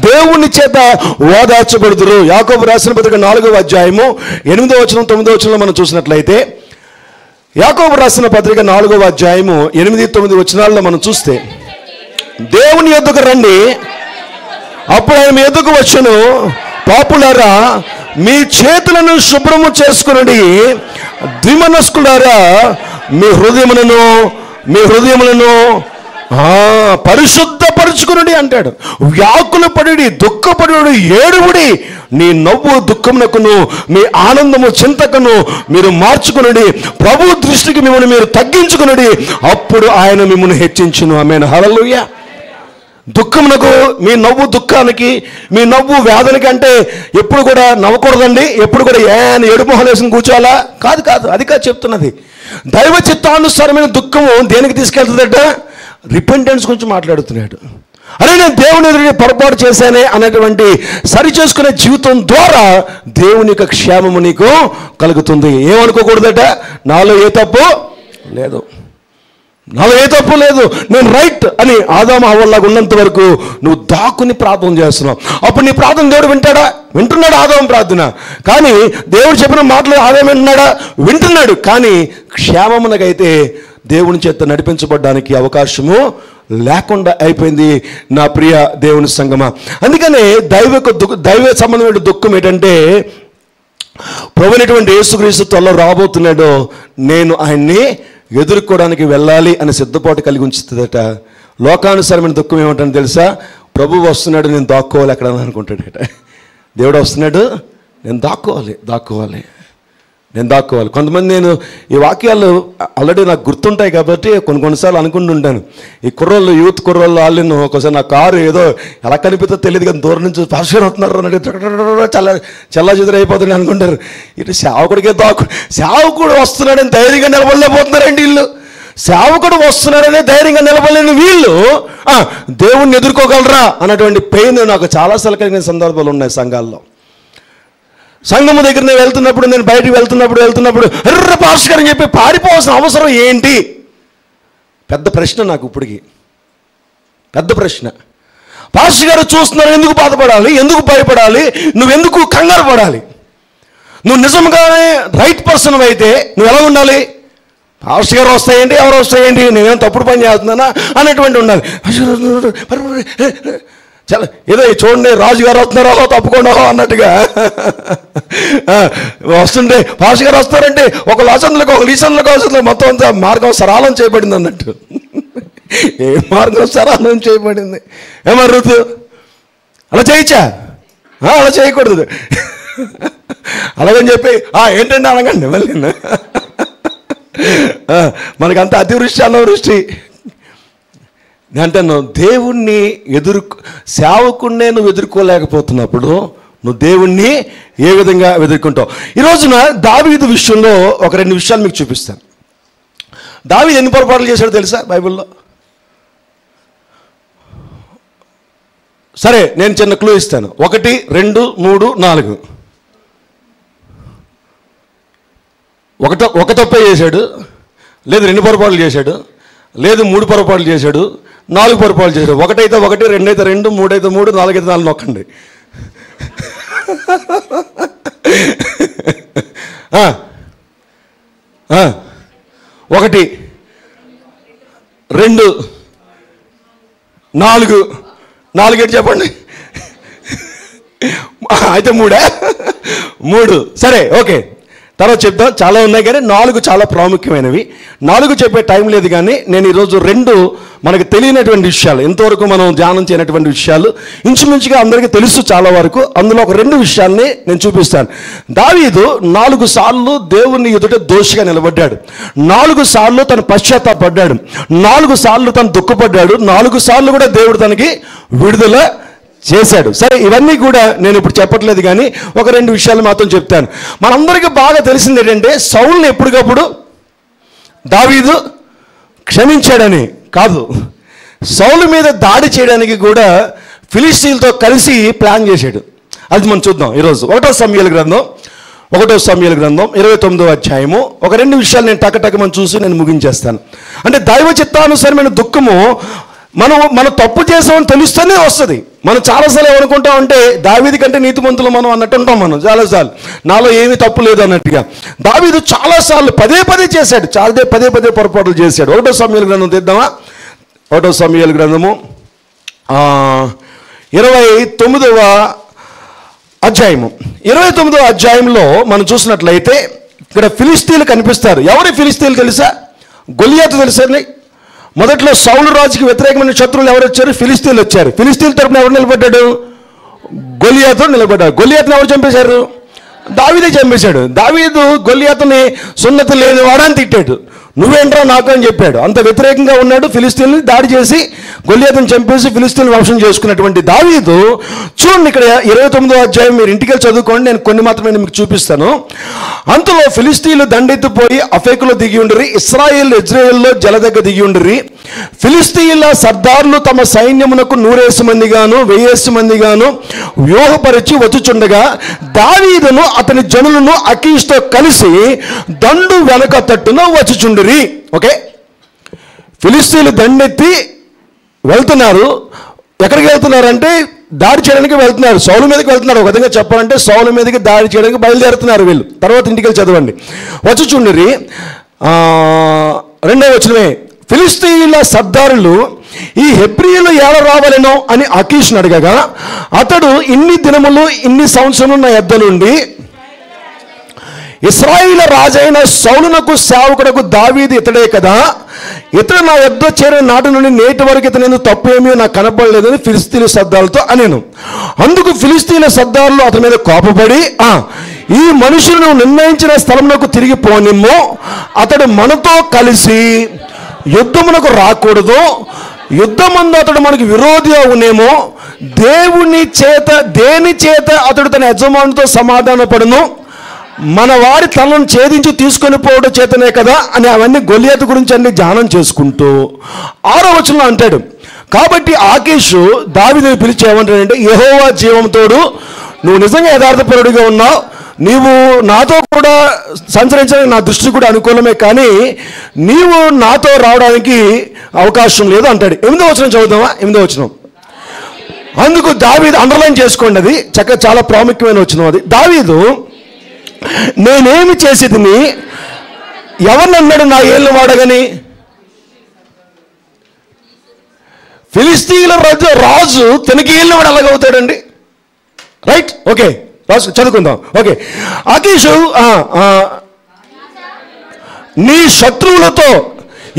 దేవుని చేత ఓదార్చబడుదురు. యాకోబు రాసిన పత్రిక 4వ అధ్యాయము 8వ వచనం 9వ వచనంలో మనం చూసినట్లయితే, యాకోబు రాసిన పత్రిక 4వ అధ్యాయము 8, 9 వచనాల్లో మనం చూస్తే, దేవుని యొద్దకు రండి, అప్పుడు ఆయన మీ యొద్దకు వచ్చును. పాపులారా, మీ చేతులను శుభ్రము చేసుకునండి, ద్విమనస్కులారా మీ హృదయములను పరిశుద్ధపరుచుకునుడి అంటాడు. వ్యాకులు పడి, దుఃఖపడి, ఏడువుడి, నీ నవ్వు దుఃఖమునకును మీ ఆనందము చింతకును మీరు మార్చుకునుడి. ప్రభు దృష్టికి మిమ్మల్ని మీరు తగ్గించుకునుడి, అప్పుడు ఆయన మిమ్మల్ని హెచ్చించును. ఆమేన్, హల్లెలూయా. దుఃఖమునకు, మీ నవ్వు దుఃఖానికి, మీ నవ్వు వేదనకి అంటే ఎప్పుడు కూడా నవ్వకూడదండి, ఎప్పుడు కూడా ఏడుపు మొహం వేసుకుని కూర్చోవాలా? కాదు, అది కాదు చెప్తున్నది. దైవ చిత్తానుసారమైన దుఃఖము దేనికి తీసుకెళ్తుందట? రిపెంటెన్స్ గురించి మాట్లాడుతున్నాడు. అరే నేను దేవుని ఎదురు పొరపాటు చేశానే అనేటువంటి సరి చేసుకునే జీవితం ద్వారా దేవుని యొక్క క్షేమము నీకు కలుగుతుంది. ఏమనుకోకూడదట, నాలో ఏ తప్పు లేదు, నేను రైట్ అని ఆదాము హవ్వలాగా ఉన్నంత వరకు నువ్వు దాక్కుని ప్రార్థన చేస్తున్నావు. అప్పుడు నీ ప్రార్థన దేవుడు వింటాడా? వింటున్నాడు ఆదాము ప్రార్థన. కానీ దేవుడు చెప్పిన మాటలు ఆదాము వింటున్నాడా? వింటున్నాడు. కానీ క్షేమమునకైతే దేవుని చేత నడిపించబడడానికి అవకాశము లేకుండా అయిపోయింది నా ప్రియ దేవుని సంగమా. అందుకనే దైవ సంబంధమైన దుఃఖం ఏంటంటే, ప్రభువైనటువంటి యేసుక్రీస్తు త్వరలో రాబోతున్నాడు, నేను ఆయన్ని ఎదుర్కోవడానికి వెళ్ళాలి అని సిద్ధపాటు కలిగి ఉంచుతుందట. లోకానుసారమైన దుఃఖం ఏమంటాను తెలుసా? ప్రభు వస్తున్నాడు, నేను దాక్కోవాలి ఎక్కడ అనుకుంటాడట. దేవుడు వస్తున్నాడు, నేను దాక్కోవాలి. కొంతమంది, నేను ఈ వాక్యాలు ఆల్రెడీ నాకు గుర్తుంటాయి కాబట్టి కొన్నిసార్లు అనుకుంటుంటాను. ఈ యూత్ కుర్రోళ్ళు వాళ్ళు ఒకసారి నా కారు ఏదో ఎలా కనిపిస్తుందో తెలియదు కానీ దూరం నుంచి పాస్టర్ అవుతున్నారు అన్నట్టు చల్లా చెదురు అయిపోతుంది అనుకుంటారు. ఇటు సేవకుడు వస్తున్నాడని ధైర్యంగా నిలబడలేకపోతున్నారండి వీళ్ళు. సేవకుడు వస్తున్నాడనే ధైర్యంగా నిలబడలేని వీళ్ళు దేవుణ్ణి ఎదుర్కోగలరా అన్నటువంటి పెయిన్ నాకు చాలాసార్లు కలిగిన సందర్భాలు ఉన్నాయి సంఘాల్లో. సంఘము దగ్గర నేను బయటికి వెళ్తున్నప్పుడు ఎర్ర పాస్టర్ అని చెప్పి పారిపోవాల్సిన అవసరం ఏంటి? పెద్ద ప్రశ్న నాకు ఇప్పటికి, పెద్ద ప్రశ్న. పాస్టర్ గారు చూస్తున్నారు, ఎందుకు బాధపడాలి, ఎందుకు భయపడాలి, నువ్వెందుకు కంగారు పడాలి? నువ్వు నిజంగానే రైట్ పర్సన్ అయితే నువ్వు ఎలా ఉండాలి? పాస్టర్ గారు వస్తాయండి, ఎవరు వస్తాయండి, నేనేం తప్పుడు పని చేస్తున్నానా అన్నటువంటి ఉండాలి. చాలా ఏదో చూడండి రాజుగారు వస్తున్నారో తప్పుకోండో అన్నట్టుగా వస్తుంటే పాస్టర్ గారు వస్తారంటే ఒక లీసన్లకు మొత్తం అంతా మార్గం సరళం చేయబడింది అన్నట్టు. ఏ మార్గం సరళం చేయబడింది? ఏమరుతు అలా చేయొచ్చా? అలా చేయకూడదు. అలాగని చెప్పి ఏంటంటే అనగండి మళ్ళీ. మనకంత అతివృష్టి అనావృష్టి. నేను అంటాను, దేవుణ్ణి సేవకుణ్ణే నువ్వు ఎదుర్కోలేకపోతున్నప్పుడు నువ్వు దేవుణ్ణి ఏ విధంగా ఎదుర్కొంటావు? ఈ రోజున దావీదు విషయంలో ఒక 2 విషయాలు మీకు చూపిస్తాను. దావీదు ఎన్ని పొరపాట్లు చేశాడో తెలుసా బైబిల్లో? సరే, నేను చిన్న క్లూ ఇస్తాను. 1, 2, 3, 4. ఒక తప్పే చేశాడు, లేదు 2 పొరపాట్లు చేశాడు, లేదు 3 పొరపాట్లు చేశాడు, 4 పొరపాట్లు చేశాడు. 1 అయితే 1, 2 అయితే 2, 3 అయితే 3, 4 అయితే 4 నొక్కండి. 1, 2, 4 ఏంటి చెప్పండి? అయితే 3 సరే, ఓకే, తర్వాత చెప్తాం. చాలా ఉన్నాయి కానీ 4 చాలా ప్రాముఖ్యమైనవి. 4 చెప్పే టైం లేదు, కానీ నేను ఈరోజు 2 మనకు తెలియనటువంటి విషయాలు, ఇంతవరకు మనం ధ్యానం చేయనటువంటి విషయాలు, ఇంచుమించుగా అందరికీ తెలుసు చాలా వరకు. అందులో ఒక 2 విషయాల్ని నేను చూపిస్తాను. దావీదు 4 సార్లు దేవుని ఎదుట దోషిగా నిలబడ్డాడు. 4 సార్లు తను పశ్చాత్తాపడ్డాడు. 4 సార్లు తను దుఃఖపడ్డాడు. 4 సార్లు కూడా దేవుడు తనకి విడుదల చేశాడు. సరే, ఇవన్నీ కూడా నేను ఇప్పుడు చెప్పట్లేదు, కానీ ఒక 2 విషయాలు మాత్రం చెప్తాను. మనందరికీ బాగా తెలిసింది ఏంటంటే, సౌలుని ఎప్పటికప్పుడు దావీదు క్షమించాడని కాదు, సౌలు మీద దాడి చేయడానికి కూడా ఫిలిష్తీయులతో కలిసి ప్లాన్ చేశాడు. అది మనం చూద్దాం ఈరోజు. 1వ సమూయేలు గ్రంథం 29వ అధ్యాయము. ఒక 2 విషయాలు నేను టకటక చూసి నేను ముగించేస్తాను. అంటే దైవ చిత్తానుసారమైన దుఃఖము మనం తప్పు చేసామని తెలుస్తూనే వస్తుంది. మనం చాలాసార్లు ఏమనుకుంటామంటే, దావీదు కంటే నీతిమంతులు మనం అన్నట్టు ఉంటాం. మనం చాలాసార్లు నాలో ఏమీ తప్పు లేదు అన్నట్టుగా. దావీదు చాలాసార్లు పదే చేశాడు, పదే పొరపాట్లు చేశాడు. 1వ సమూయేలు గ్రంథం తీద్దామా? 1వ సమూయేలు గ్రంథము 29వ అధ్యాయము. 29వ అధ్యాయంలో మనం చూసినట్లయితే ఇక్కడ ఫిలిష్తీయులు కనిపిస్తారు. ఎవరి ఫిలిష్తీయులు తెలుసా? గొలియాతు తెలుసండి. మొదట్లో సౌలు రాజుకి వ్యతిరేకమైన శత్రువులు ఎవరు వచ్చారు? ఫిలిష్తీయులు వచ్చారు. ఫిలిష్తీయుల తరపున ఎవరు నిలబడ్డాడు? గొలియాతు నిలబడ్డాడు. గొలియాతుని ఎవరు చంపేశారు? దావీదే చంపేశాడు. దావీదు గొలియాతుని సున్నతి లేని వాడని తిట్టాడు. నువ్వేంట్రా నాకు అని చెప్పాడు. అంత వ్యతిరేకంగా ఉన్నాడు. ఫిలిష్తీయుల్ని దాడి చేసి గొలియాతుని చంపేసి ఫిలిష్తీయుల్ని వంశం చేసుకున్నటువంటి దావీదు, చూడండి ఇక్కడ 29వ అధ్యాయం మీరు ఇంటికి చదువుకోండి, నేను కొన్ని మాత్రమే మీకు చూపిస్తాను. అంతలో ఫిలిష్తీయులు దండెత్తిపోయి అఫేకులో దిగి ఉండిరి, ఇశ్రాయేలు యెజ్రెయేలులో జల దగ్గర దిగి ఉండిరి. ఫిలిష్తీయుల సర్దార్లు తమ సైన్యమునకు 100 మందిగాను 1000 మందిగాను వ్యూహపరిచి వచ్చుచుండగా దావీదును అతని జనులను అకీష్తో కలిసి దండు వెనక తట్టున వచ్చుచుండిరి. ఓకే, ఫిలిష్తీయులు దండెత్తి వెళ్తున్నారు. ఎక్కడికి వెళ్తున్నారంటే దాడి చేయడానికి వెళ్తున్నారు. సౌలు మీదకి వెళ్తున్నారు. ఒక విధంగా చెప్పాలంటే సౌలు మీదకి దాడి చేయడానికి బయలుదేరుతున్నారు వీళ్ళు. తర్వాత ఇంటికి వెళ్ళి చదవండి. వచ్చుచుండిరి 2వ వచనమే. ఫిలిష్తీయుల సర్దారులు ఈ హెబ్రీయులు ఏడ రావాలనో అని అకీషును అడగగా, అతడు ఇన్ని దినములు ఇన్ని సంవత్సరములు నా యొద్ద నుండి ఇశ్రాయేలు రాజైన సౌలునకు సేవకుడకు దావీదు ఇతడే కదా, ఇతడు నా యొద్ద చేరిన నాటి నుండి నేటి వరకు ఇతను తప్పు ఏమీ నాకు కనపడలేదని ఫిలిష్తీయుల సర్దారులతో అనేను. అందుకు ఫిలిష్తీయుల సర్దారులు అతని మీద కోపపడి, ఈ మనుషులను నిర్ణయించిన స్థలమునకు తిరిగి పోనిమ్ము, అతడు మనతో కలిసి యుద్ధమునకు రాకూడదు, యుద్ధమందు అతడు మనకు విరోధి అవునేమో, దేని చేత అతడు తన యజమానితో సమాధాన పడును, మన వారి తలను ఛేదించి తీసుకొని పోవడం చేతనే కదా అని అవన్నీ గొలియాతు గురించి అన్ని ధ్యానం చేసుకుంటూ 6వ వచనంలో అంటాడు. కాబట్టి ఆకీషు దావీదుని పిలిచి ఏమంటాడంటే, యెహోవా జీవంతోడు నువ్వు నిజంగా యథార్థపరుడిగా ఉన్నావు, నీవు నాతో కూడా సంచరించడానికి నా దృష్టి కూడా అనుకూలమే, కానీ నీవు నాతో రావడానికి అవకాశం లేదు అంటాడు. 8వ వచనం చదువుదామా? 8వ వచనం. అందుకు దావీదు, అండర్లైన్ చేసుకోండి, అది చక్కగా చాలా ప్రాముఖ్యమైన వచనం అది. దావీదు, నేనేమి చేసేది ఎవరినన్నాడు నా ఏళ్ళు వాడగని? ఫిలిష్తీయుల రాజు తనకి ఏళ్ళు వాడు ఎలాగవుతాడండి? రైట్, ఓకే, రాజు చదువుకుందాం. ఓకే, ఆకీషు నీ శత్రువులతో,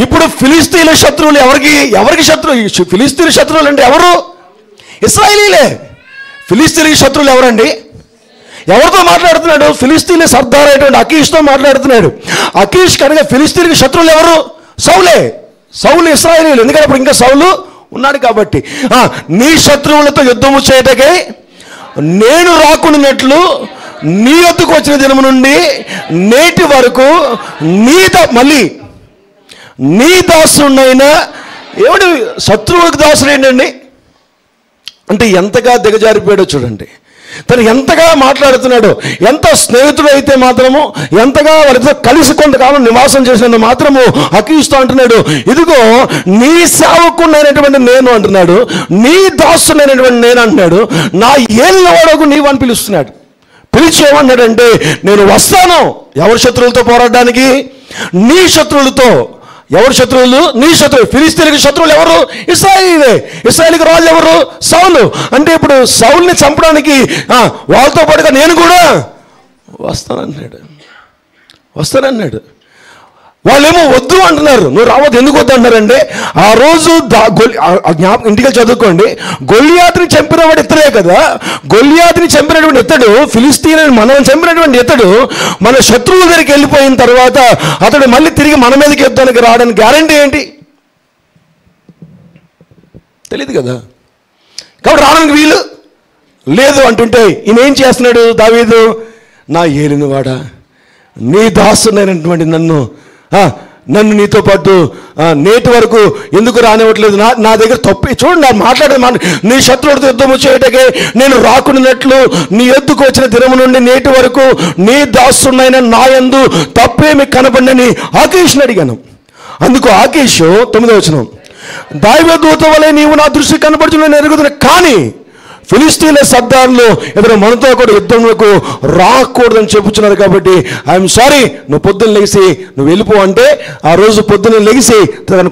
ఇప్పుడు ఫిలిష్తీయుల శత్రువులు ఎవరికి శత్రువు? ఫిలిష్తీయుల శత్రువులు అంటే ఎవరు? ఇశ్రాయేలీలే. ఫిలిష్తీయుల శత్రువులు ఎవరండి? ఎవరితో మాట్లాడుతున్నాడు? ఫిలిష్తీయుల సర్దార్ అయినటువంటి అకీష్తో మాట్లాడుతున్నాడు. అకీష్ కనుక ఫిలిష్తీయులకి శత్రువులు ఎవరు? సౌలు ఇశ్రాయేలీయులు. ఎందుకంటే అప్పుడు ఇంకా సౌలు ఉన్నాడు కాబట్టి. నీ శత్రువులతో యుద్ధము చేయటకై నేను రాకున్నట్లు నీ వద్దకు వచ్చిన దినము నుండి నేటి వరకు మళ్ళీ నీ దాసుడైనా ఏమిటి? శత్రువులకు దాసుడు ఏంటండి అంటే ఎంతగా దిగజారిపోయాడో చూడండి. తను ఎంతగా మాట్లాడుతున్నాడు, ఎంత స్నేహితుడు అయితే మాత్రము, ఎంతగా వాళ్ళతో కలిసి కొంతకాలం నివాసం చేసినందుకు మాత్రము అకీష్తో అంటున్నాడు, ఇదిగో నీ సేవకుడైనటువంటి నేను అంటున్నాడు, నీ దాసుడైనటువంటి నేను అంటున్నాడు, నా ఏళ్ళవాడకు నీవు అని పిలుస్తున్నాడు. పిలిచి ఏమన్నాడంటే, నేను వస్తాను ఎవరి శత్రువులతో పోరాడడానికి? నీ శత్రువులతో. ఎవరు శత్రువులు? నీ శత్రువు. ఫిలిస్తీన్లకు శత్రువులు ఎవరు? ఇశ్రాయేలీలే. ఇశ్రాయేలుకి రాజు ఎవరు? సౌలు. అంటే ఇప్పుడు సౌల్ని చంపడానికి వాళ్ళతో పాటుగా నేను కూడా వస్తానన్నాడు. వాళ్ళేమో వద్దు అంటున్నారు. నువ్వు రావద్దు. ఎందుకు వద్దు అంటున్నారంటే ఆ రోజు ఇంటికి చదువుకోండి, గొల్లియాతుని చంపినవాడు ఇతడే కదా. గొల్లియాతుని చంపినటువంటి ఇతడు, ఫిలిస్తీన్ మనం చంపినటువంటి ఇతడు మన శత్రువుల దగ్గరికి వెళ్ళిపోయిన తర్వాత అతడు మళ్ళీ తిరిగి మన మీదకి యుద్ధానికి రావడానికి గ్యారంటీ ఏంటి? తెలియదు కదా. కాబట్టి రావడానికి వీలు లేదు అంటుంటే ఈయన ఏం చేస్తున్నాడు దావీదు? నా ఏలినవాడా, నీ దాసునైనటువంటి నన్ను నీతో పాటు నేటి వరకు ఎందుకు రానివ్వట్లేదు? నా దగ్గర తప్పి చూడండి, నా మాట్లాడే నీ శత్రువులతో యుద్ధము చేయటకే నేను రాకున్నట్లు నీ ఎద్దుకు వచ్చిన దినము నుండి నేటి వరకు నీ దాసునైన నా యందు తప్పేమి కనపడని ఆకీషుని అడిగాను. అందుకు ఆకీషు 9వ వచనం, దైవదూత వలె నీవు నా దృష్టి కనపడుచున్న ఎరుగుతున్నా, కానీ ఫిలిస్తీన్ల సర్దార్లు ఎదురు మనతో కూడా యుద్ధంలోకి రాకూడదని చెప్పుచున్నారు. కాబట్టి ఐఎమ్ సారీ, నువ్వు పొద్దున్న లెగిసి నువ్వు వెళ్ళిపో అంటే ఆ రోజు పొద్దున్న లెగిసి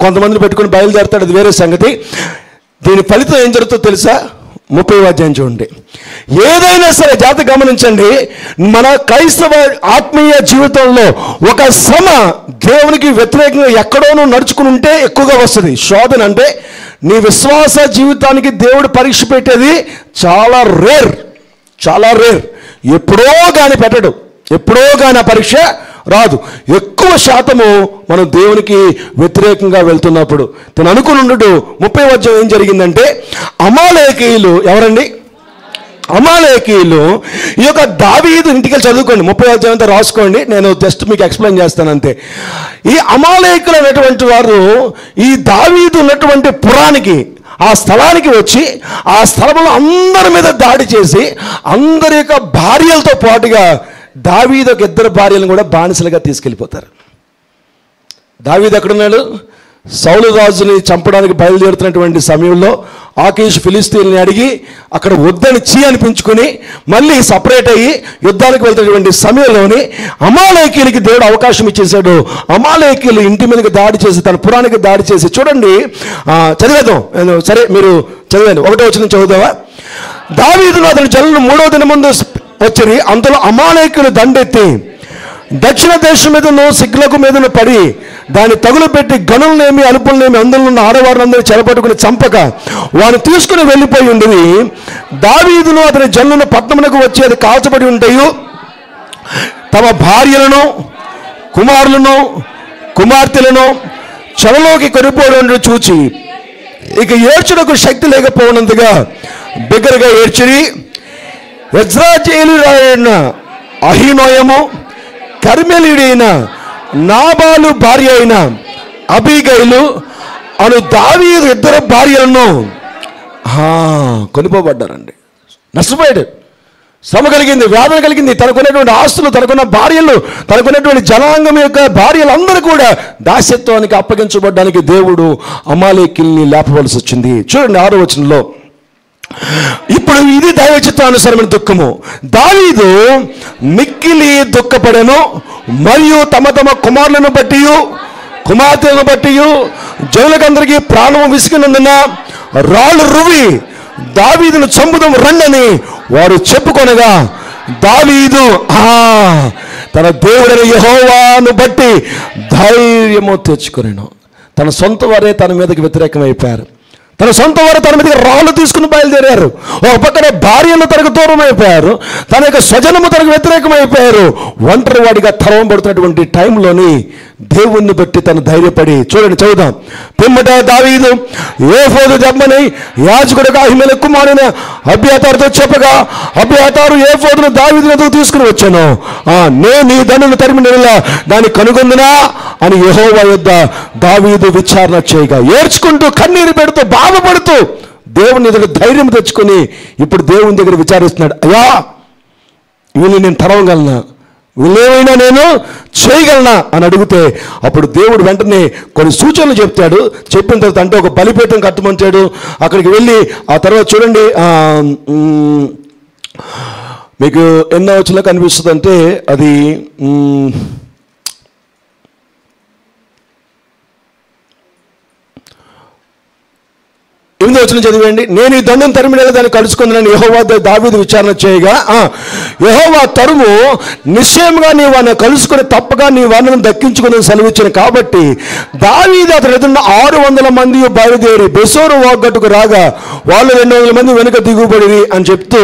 కొంతమందిని పెట్టుకుని బయలుదేరతాడు. అది వేరే సంగతి. దీని ఫలితం ఏం జరుగుతుందో తెలుసా? 30వ అధ్యాయం చూడండి. ఏదైనా సరే జాగ్రత్త గమనించండి, మన క్రైస్తవ ఆత్మీయ జీవితంలో ఒక శ్రమ దేవునికి వ్యతిరేకంగా ఎక్కడోనూ నడుచుకుని ఉంటే ఎక్కువగా వస్తుంది. శోధన అంటే నీ విశ్వాస జీవితానికి దేవుడు పరీక్ష పెట్టేది చాలా రేర్. ఎప్పుడో కానీ పెట్టడు, ఎప్పుడో కానీ ఆ పరీక్ష రాదు. ఎక్కువ శాతము మనం దేవునికి వ్యతిరేకంగా వెళ్తున్నప్పుడు. తను అనుకుని ఉండడు. 30వ అధ్యాయం ఏం జరిగిందంటే, అమాలేకీయులు ఎవరండి? అమాలేకీయులు ఈ యొక్క దావీదు ఇంటికి చదువుకోండి, 30వ అధ్యాయం అంతా రాసుకోండి, నేను జస్ట్ మీకు ఎక్స్ప్లెయిన్ చేస్తాను అంతే. ఈ అమాలేకులు అనేటువంటి వారు ఈ దావీదు ఉన్నటువంటి పురానికి ఆ స్థలానికి వచ్చి ఆ స్థలంలో అందరి మీద దాడి చేసి అందరి యొక్క భార్యలతో పాటుగా దావీదు ఒక 2 భార్యలను కూడా బానిసలుగా తీసుకెళ్ళిపోతారు. దావీదు ఎక్కడున్నాడు? సౌలు రాజుని చంపడానికి బయలుదేరుతున్నటువంటి సమయంలో ఆకీషు ఫిలిస్తీన్ని అడిగి అక్కడ వద్దని అనిపించుకుని మళ్ళీ సపరేట్ అయ్యి యుద్ధానికి వెళ్తున్నటువంటి సమయంలోని అమాలేకీయులకి దేవుడు అవకాశం ఇచ్చేశాడు. అమాలేకీయులు ఇంటి మీదకి దాడి చేసి తన పురానికి దాడి చేసి, చూడండి చదివేద్దాం, సరే మీరు చదివాను, 1వ వచనం చదువుదావా? దావీదును అతని జనులు 3వ దినం ముందు వచ్చి అంతలో అమాలేకీయులు దండెత్తి దక్షిణ దేశం మీదను సిగ్లకు మీదను పడి దాన్ని తగులు పెట్టి గనులనేమి అలుపులనేమి అందులో ఉన్న ఆడవారినందరూ చెరపట్టుకుని చంపక వారు తీసుకుని వెళ్ళిపోయి ఉండేది. దావీదును అతని జనులను పట్టణమునకు వచ్చి అది కాల్చబడి ఉంటాయి. తమ భార్యలను, కుమారులను, కుమార్తెలను చెరలోకి కొనిపోవడం చూచి ఇక ఏడ్చుటకు శక్తి లేకపోవనందుగా బిగ్గరగా ఏడ్చిరి. యజ్రాయేలీయుడైన అహీనోయము, కర్మెలీయుడైన నాబాలు భార్య అయిన అబీగైలు అను దావీదు 2 భార్యలను కొనిపోబడ్డారండి. నష్టపోయాడు, శ్రమ కలిగింది, వేదన కలిగింది. తనకున్నటువంటి ఆస్తులు, తనకున్న భార్యలు, తనకున్నటువంటి జనాంగం యొక్క భార్యలందరూ కూడా దాస్యత్వానికి అప్పగించబడ్డానికి దేవుడు అమాలేకీయుల్ని లేపవలసి వచ్చింది. చూడండి 6వ వచనంలో, ఇప్పుడు ఇది దైవ చిత్తానుసారమైన దుఃఖము. దావీదు మిక్కిలి దుఃఖపడెను మరియు తమ కుమారులను బట్టి కుమార్తెలను బట్టి జనులకందరికీ ప్రాణము విసిగినందున రాళ్ళు రువి దావీదును చంపుదాం రండని వారు చెప్పుకొనగా దావీదు తన దేవుడైన యెహోవాను బట్టి ధైర్యము తెచ్చుకొనెను. తన సొంత వారే తన మీదకి వ్యతిరేకమైపోయారు. తన సొంత వారు తన మీదకి రాళ్ళు తీసుకుని బయలుదేరారు. ఒక పక్కన భార్యలు తనకు దూరం అయిపోయారు, తన యొక్క స్వజనము తనకు వ్యతిరేకమైపోయారు. ఒంటరి వాడిగా తరవబడుతున్నటువంటి టైంలోని దేవుణ్ణి బట్టి తను ధైర్యపడి, చూడండి చదువుదాం. పిమ్మట దావీదు ఏఫోదు దెబ్బని యాజకుడిగా అహిమేలెకు కుమారుడైన అబ్యాతారుతో చెప్పగా అబ్యాతారు ఏఫోదును దావీదు ఎదుగు తీసుకుని వచ్చాను. నేను ఈ దండును తరిమినలా దాన్ని కనుగొందునా అని యెహోవా యొద్ద దావీదు విచారణ చేయగా ఏడ్చుకుంటూ కన్నీరు పెడుతూ బాధపడుతూ దేవుని దగ్గర ధైర్యం తెచ్చుకొని ఇప్పుడు దేవుని దగ్గర విచారిస్తున్నాడు. అయ్యా, వీళ్ళు నేను తరవగలనా, వీళ్ళేమైనా నేను చేయగలనా అని అడిగితే అప్పుడు దేవుడు వెంటనే కొన్ని సూచనలు చెప్తాడు. చెప్పిన తర్వాత అంటే ఒక బలిపీఠం కట్టమంటాడు. అక్కడికి వెళ్ళి ఆ తర్వాత చూడండి మీకు ఎన్నో వచనంలో కనిపిస్తుంది అంటే అది 8వ వచనం చదివేయండి. నేను ఈ దండం తరిమిన దాన్ని కలుసుకుందని యెహోవా దావీదు విచారణ చేయగా, యెహోవా తరుము నిశ్చయంగా నీ వాడిని కలుసుకుని తప్పగా నీ వాడిని దక్కించుకుని సెలవిచ్చాను. కాబట్టి దావీదు అతని ఎదురున్న 600 మంది బయలుదేరి బెసోరు వాగ్గట్టుకు రాగా వాళ్ళు 200 మంది వెనుక దిగుబడి అని చెప్తూ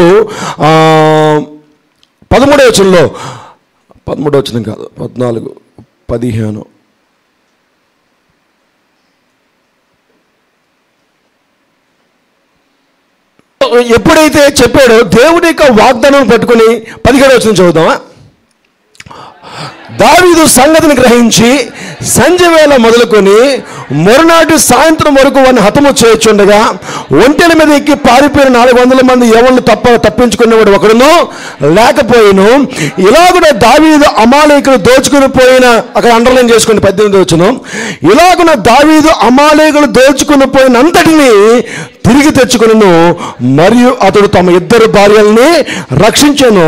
13వ వచనంలో 13వ వచనం కాదు 14, 15 ఎప్పుడైతే చెప్పాడో దేవుని యొక్క వాగ్దానం పట్టుకుని 17వ వచనం చదువుదామా. దావీదు సంగతిని గ్రహించి సంజె వేళ మొదలుకొని మరునాటి సాయంత్రం వరకు వాడిని హతము చేయొచ్చుండగా ఒంటెల మీద ఎక్కి పారిపోయిన 400 మంది ఎవరిని తప్పించుకునేవాడు ఒకడును లేకపోయిను. ఇలా కూడా దావీదు అమాలేకులు దోచుకుని పోయిన, అక్కడ అండర్లైన్ చేసుకోండి 18వ వచనం, ఇలాగున దావీదు అమాలేకులు దోచుకుని పోయినంతటిని తిరిగి తెచ్చుకును. మరియు అతడు తమ 2 భార్యల్ని రక్షించాను.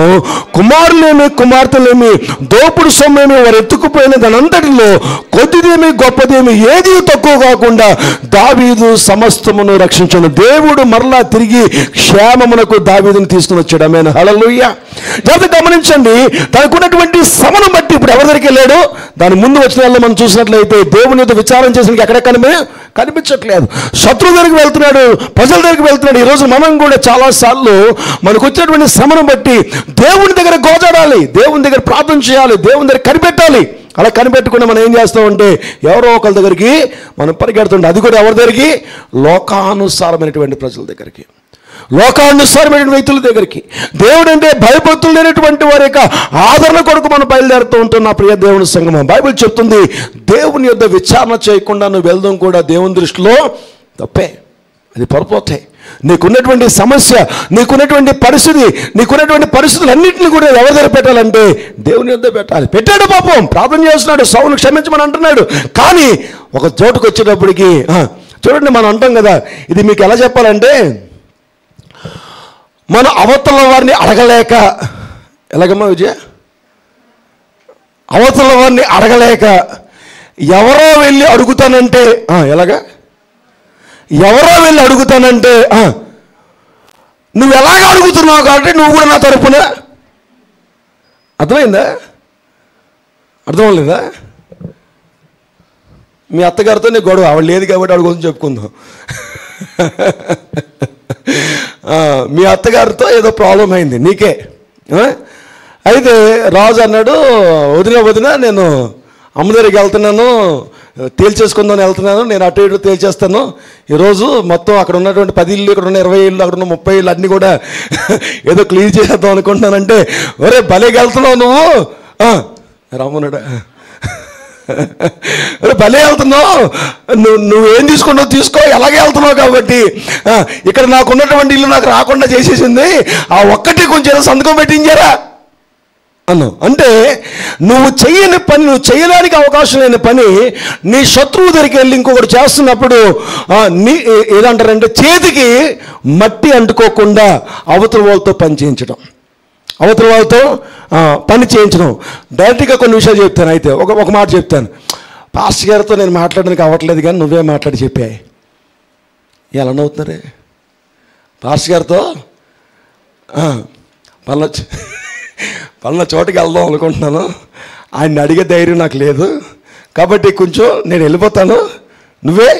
కుమారులేమి కుమార్తెలేమి దోపుడు సొమ్మేమి వారు ఎత్తుకుపోయిన దానంతటిలో కొద్దిదేమి గొప్పదేమి ఏది తక్కువ కాకుండా దావీదు సమస్తమును రక్షించాను. దేవుడు మరలా తిరిగి క్షేమమునకు దావీదుని తీసుకుని వచ్చాడు. ఆమేన్, హల్లెలూయా. జాగ్రత్త గమనించండి, తనకున్నటువంటి శ్రమను బట్టి ఇప్పుడు ఎవరి దగ్గరికి వెళ్ళాడు? దాని ముందు వచ్చిన వాళ్ళు మనం చూసినట్లయితే దేవుని యొక్క విచారం చేసిన ఎక్కడ కనిపించట్లేదు. శత్రువు దగ్గరికి వెళ్తున్నాడు, ప్రజల దగ్గరికి వెళ్తున్నాడు. ఈరోజు మనం కూడా చాలాసార్లు మనకు వచ్చినటువంటి శ్రమను బట్టి దేవుని దగ్గర గోజాడాలి, దేవుని దగ్గర ప్రార్థన చేయాలి, దేవుని దగ్గర కనిపెట్టాలి. అలా కనిపెట్టకుండా మనం ఏం చేస్తామంటే ఎవరో ఒకరి దగ్గరికి మనం పరిగెడుతుంటాం. అది కూడా ఎవరి దగ్గరికి? లోకానుసారమైనటువంటి ప్రజల దగ్గరికి, లోకానుసారమైన వ్యక్తుల దగ్గరికి. దేవుడు అంటే భయభక్తులు లేనటువంటి వారి యొక్క ఆదరణ కొరకు మనం బయలుదేరుతూ ఉంటున్న ప్రియ దేవుని సంగమం. బైబిల్ చెప్తుంది, దేవుని యొద్ద విచారణ చేయకుండా నువ్వు వెళ్దాం కూడా దేవుని దృష్టిలో తప్పే, అది పొరపోతే. నీకున్నటువంటి సమస్య, నీకున్నటువంటి పరిస్థితి, నీకున్నటువంటి పరిస్థితులన్నింటినీ కూడా ఎవరి దగ్గర పెట్టాలంటే దేవుని యొద్ద పెట్టాలి. పెట్టాడు, పాపం ప్రార్థన చేస్తున్నాడు, సౌలును క్షమించమని అంటున్నాడు. కానీ ఒక చోటుకు వచ్చేటప్పటికి చూడండి, మనం అంటాం కదా, ఇది మీకు ఎలా చెప్పాలంటే, మన అవతల వారిని అడగలేక, ఎలాగమ్మా విజయ, అవతల వారిని అడగలేక ఎవరో వెళ్ళి అడుగుతానంటే ఎలాగా, ఎవరో వెళ్ళి అడుగుతానంటే నువ్వు ఎలాగ అడుగుతున్నావు కాబట్టి నువ్వు కూడా నా తరపున. అర్థమైందా? అర్థం లేదా? మీ అత్తగారితో నీ గొడవ, ఆవిడ లేదు కాబట్టి ఆవిడ కోసం చెప్పుకుందాం. మీ అత్తగారితో ఏదో ప్రాబ్లం అయింది నీకే. అయితే రాజు అన్నాడు, వదిన నేను అమ్మ దగ్గరికి వెళ్తున్నాను, తేల్చేసుకుందామని వెళ్తున్నాను, నేను అటు ఇటు తేల్చేస్తాను. ఈరోజు మొత్తం అక్కడ ఉన్నటువంటి 10 ఇళ్ళు, ఇక్కడ ఉన్న 20 ఇళ్ళు, అక్కడ ఉన్న 30 ఇళ్ళు అన్నీ కూడా ఏదో క్లీన్ చేద్దాం అనుకుంటున్నానంటే, ఒరే భలేకి వెళ్తున్నావు నువ్వు రామున్నాడా, భలే వెళ్తున్నావు, నువ్వేం తీసుకున్నావు తీసుకో, ఎలాగే వెళ్తున్నావు కాబట్టి ఇక్కడ నాకున్నటువంటి ఇల్లు నాకు రాకుండా చేసేసింది, ఆ ఒక్కటి కొంచెం సంతకం పెట్టించారా అన్నావు. అంటే నువ్వు చేయని పని, నువ్వు చేయడానికి అవకాశం లేని పని నీ శత్రువు దగ్గరికి వెళ్ళి ఇంకొకటి చేస్తున్నప్పుడు నీ ఏదంటారంటే చేతికి మట్టి అంటుకోకుండా అవతల వాళ్ళతో పని చేయించడం, అవతల వాళ్ళతో పని చేయించడం. డైరెక్ట్గా కొన్ని విషయాలు చెప్తాను. అయితే ఒక మాట చెప్తాను, పాస్టర్ గారితో నేను మాట్లాడడానికి అవ్వట్లేదు కానీ నువ్వే మాట్లాడి చెప్పాయి. ఎలా నవ్వుతున్నారే? పాస్టర్ గారితో పలానా చోటుకి వెళ్దాం అనుకుంటున్నాను, ఆయన్ని అడిగే ధైర్యం నాకు లేదు కాబట్టి కొంచెం నేను వెళ్ళిపోతాను, నువ్వే